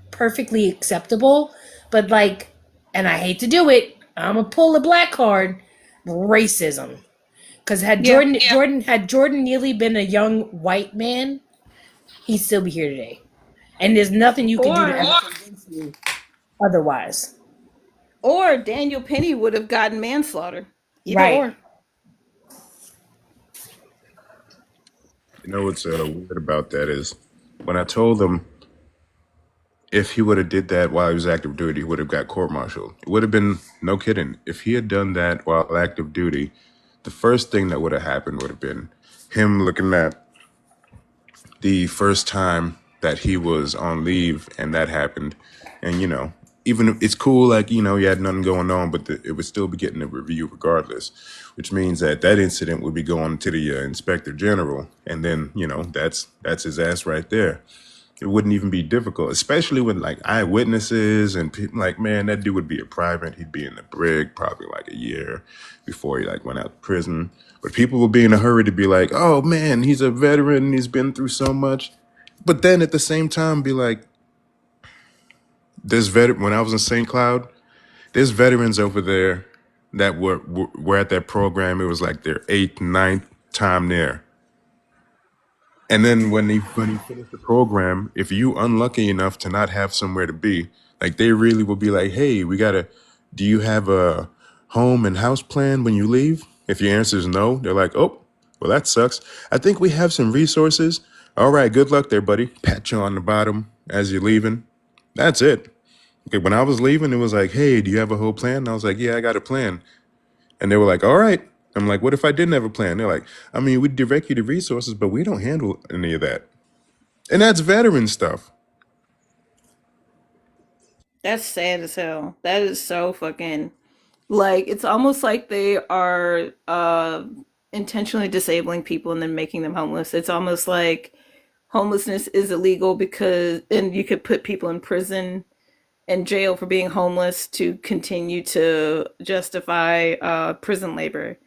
perfectly acceptable, but like, and I hate to do it, I'm gonna pull a black card, racism. Because had Jordan Neely been a young white man, he'd still be here today. And there's nothing you can do to ever convince you otherwise. Or Daniel Penny would have gotten manslaughter. Either Right. or. You know what's weird about that is when I told him if he would have did that while he was active duty, he would have got court-martialed. It would have been, no kidding, if he had done that while active duty, the first thing that would have happened would have been him looking at the first time that he was on leave and that happened. And, you know, even if it's cool, like, you know, you had nothing going on, but it would still be getting a review regardless, which means that that incident would be going to the inspector general. And then, you know, that's his ass right there. It wouldn't even be difficult, especially with like eyewitnesses and people. Like, man, that dude would be a private. He'd be in the brig probably like a year before he like went out to prison. But people would be in a hurry to be like, oh man, he's a veteran. He's been through so much. But then at the same time, be like, when I was in St. Cloud, there's veterans over there that were at that program. It was like their 8th, 9th time there. And then when he finished the program, if you unlucky enough to not have somewhere to be, like they really will be like, hey, do you have a home and house plan when you leave? If your answer is no, they're like, oh, well, that sucks. I think we have some resources. All right, good luck there, buddy. Pat you on the bottom, as you're leaving. That's it. Okay, when I was leaving, it was like, hey, do you have a whole plan? And I was like, yeah, I got a plan. And they were like, all right. I'm like, what if I didn't have a plan? They're like, I mean, we direct you to resources, but we don't handle any of that. And that's veteran stuff. That's sad as hell. That is so fucking like it's almost like they are intentionally disabling people and then making them homeless. It's almost like homelessness is illegal because and you could put people in prison and jail for being homeless to continue to justify prison labor.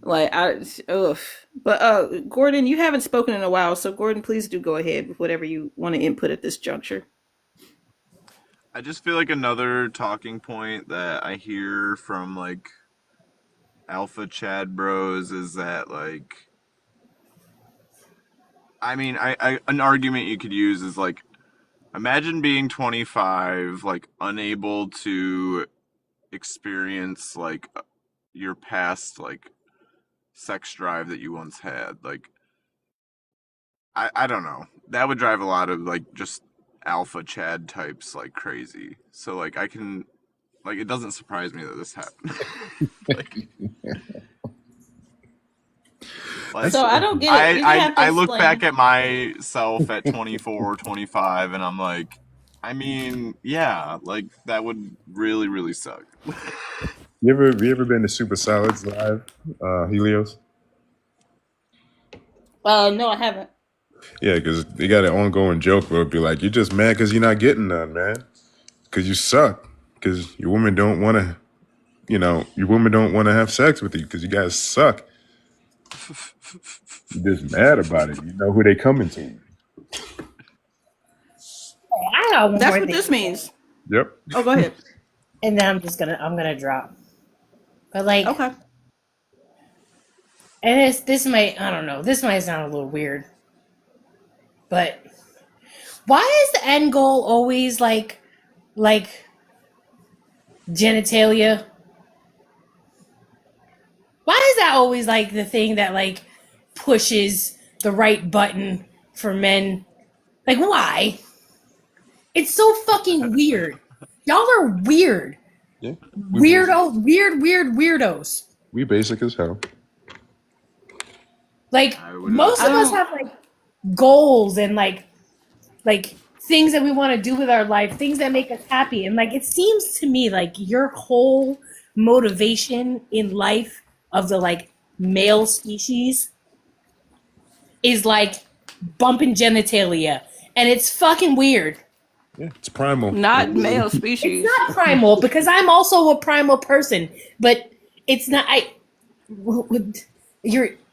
Like I ugh. But Gordon, you haven't spoken in a while, so Gordon, please do go ahead with whatever you want to input at this juncture. I just feel like another talking point that I hear from like alpha Chad bros is that like I mean I an argument you could use is like imagine being 25 like unable to experience like your past like sex drive that you once had. Like I don't know. That would drive a lot of like just alpha Chad types like crazy. So like I can like it doesn't surprise me that this happened. like, So I don't get it. I look back at myself at 24, 25 and I'm like I mean, yeah, like that would really, really suck. You ever been to Super Solids Live, Helios? No, I haven't. Yeah, because they got an ongoing joke where it'd be like, you're just mad because you're not getting none, man. Because you suck. Because your women don't want to, your women don't want to have sex with you because you guys suck. You're just mad about it. You know who they coming to. I got one That's more what thing. this means. Yep. Oh, go ahead. And then I'm gonna drop. But like, Okay. and this might sound a little weird, but why is the end goal always like genitalia? Why is that always like the thing that like pushes the right button for men? Like why? It's so fucking weird. Y'all are weird. Yeah. Weirdos. We basic as hell. Like most of us have like goals and like things that we want to do with our life, things that make us happy. And like it seems to me like your whole motivation in life of the like male species is like bumping genitalia. And it's fucking weird. Yeah, it's primal. Not male species. It's not primal because I'm also a primal person, but it's not.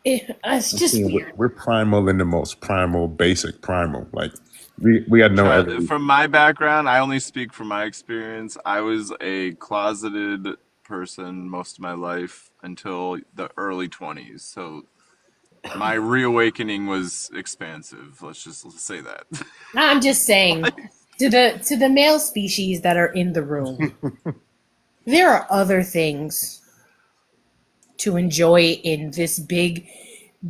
It's just weird. We're primal in the most primal, basic primal. Like we had no evidence. From my background, I only speak from my experience. I was a closeted person most of my life until the early 20s. So my reawakening was expansive. Let's say that. I'm just saying. To the male species that are in the room, there are other things to enjoy in this big,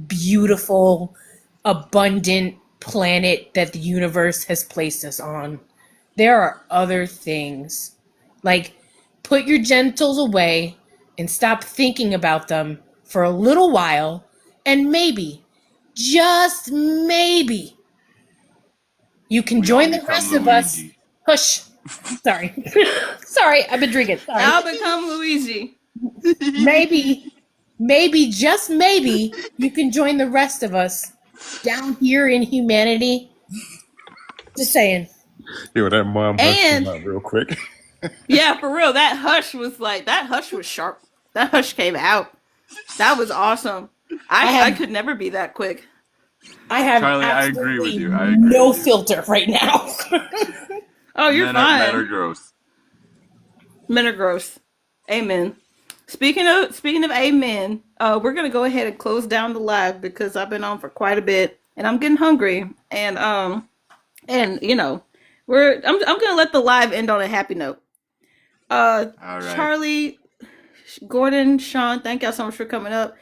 beautiful, abundant planet that the universe has placed us on. There are other things. Like, put your genitals away and stop thinking about them for a little while, and maybe, just maybe, you can join the rest of us. Hush. Sorry. Sorry, I've been drinking. Sorry. I'll become Luigi. Maybe, just maybe, you can join the rest of us down here in humanity. Just saying. Yo, that mom came out real quick. Yeah, for real. That hush was sharp. That hush came out. That was awesome. I could never be that quick. I have Charlie, I agree with you. No filter right now. Oh, you're fine. Men are gross. Men are gross. Amen. Speaking of amen, we're gonna go ahead and close down the live because I've been on for quite a bit and I'm getting hungry and you know I'm gonna let the live end on a happy note. All right. Charlie, Gordon, Sean, thank y'all so much for coming up.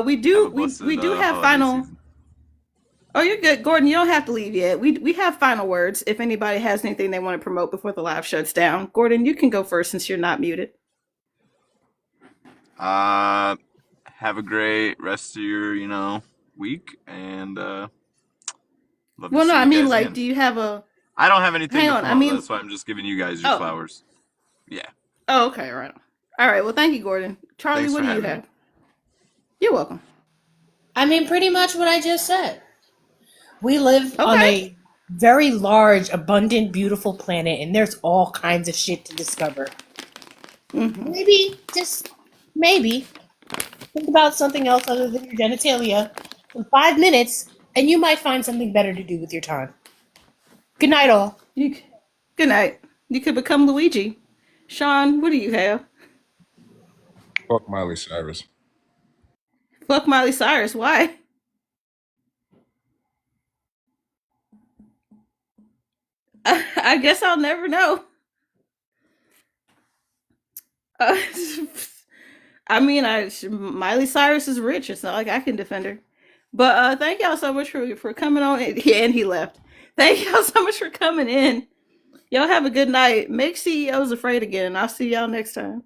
We do have final. Oh, you're good, Gordon. You don't have to leave yet. We have final words. If anybody has anything they want to promote before the live shuts down, Gordon, you can go first since you're not muted. Have a great rest of your, week, and love to Well, no, see I you mean, guys like, again. do you have a? I don't have anything Hang to on, I promote. mean, That's why I'm just giving you guys your oh, flowers. Yeah. oh, okay, right. All right. Well, thank you, Gordon. Charlie, Thanks what for do you having me. have? You're welcome. I mean, pretty much what I just said. We live on Okay. a very large, abundant, beautiful planet, and there's all kinds of shit to discover. Maybe, just maybe, think about something else other than your genitalia for 5 minutes, and you might find something better to do with your time. Good night, all. Good night. You could become Luigi. Sean, what do you have? Fuck Miley Cyrus. Fuck Miley Cyrus. Why? I guess I'll never know. I mean, Miley Cyrus is rich. It's not like I can defend her. But thank y'all so much for coming on. And he left. Thank y'all so much for coming in. Y'all have a good night. Make CEOs afraid again. And I'll see y'all next time.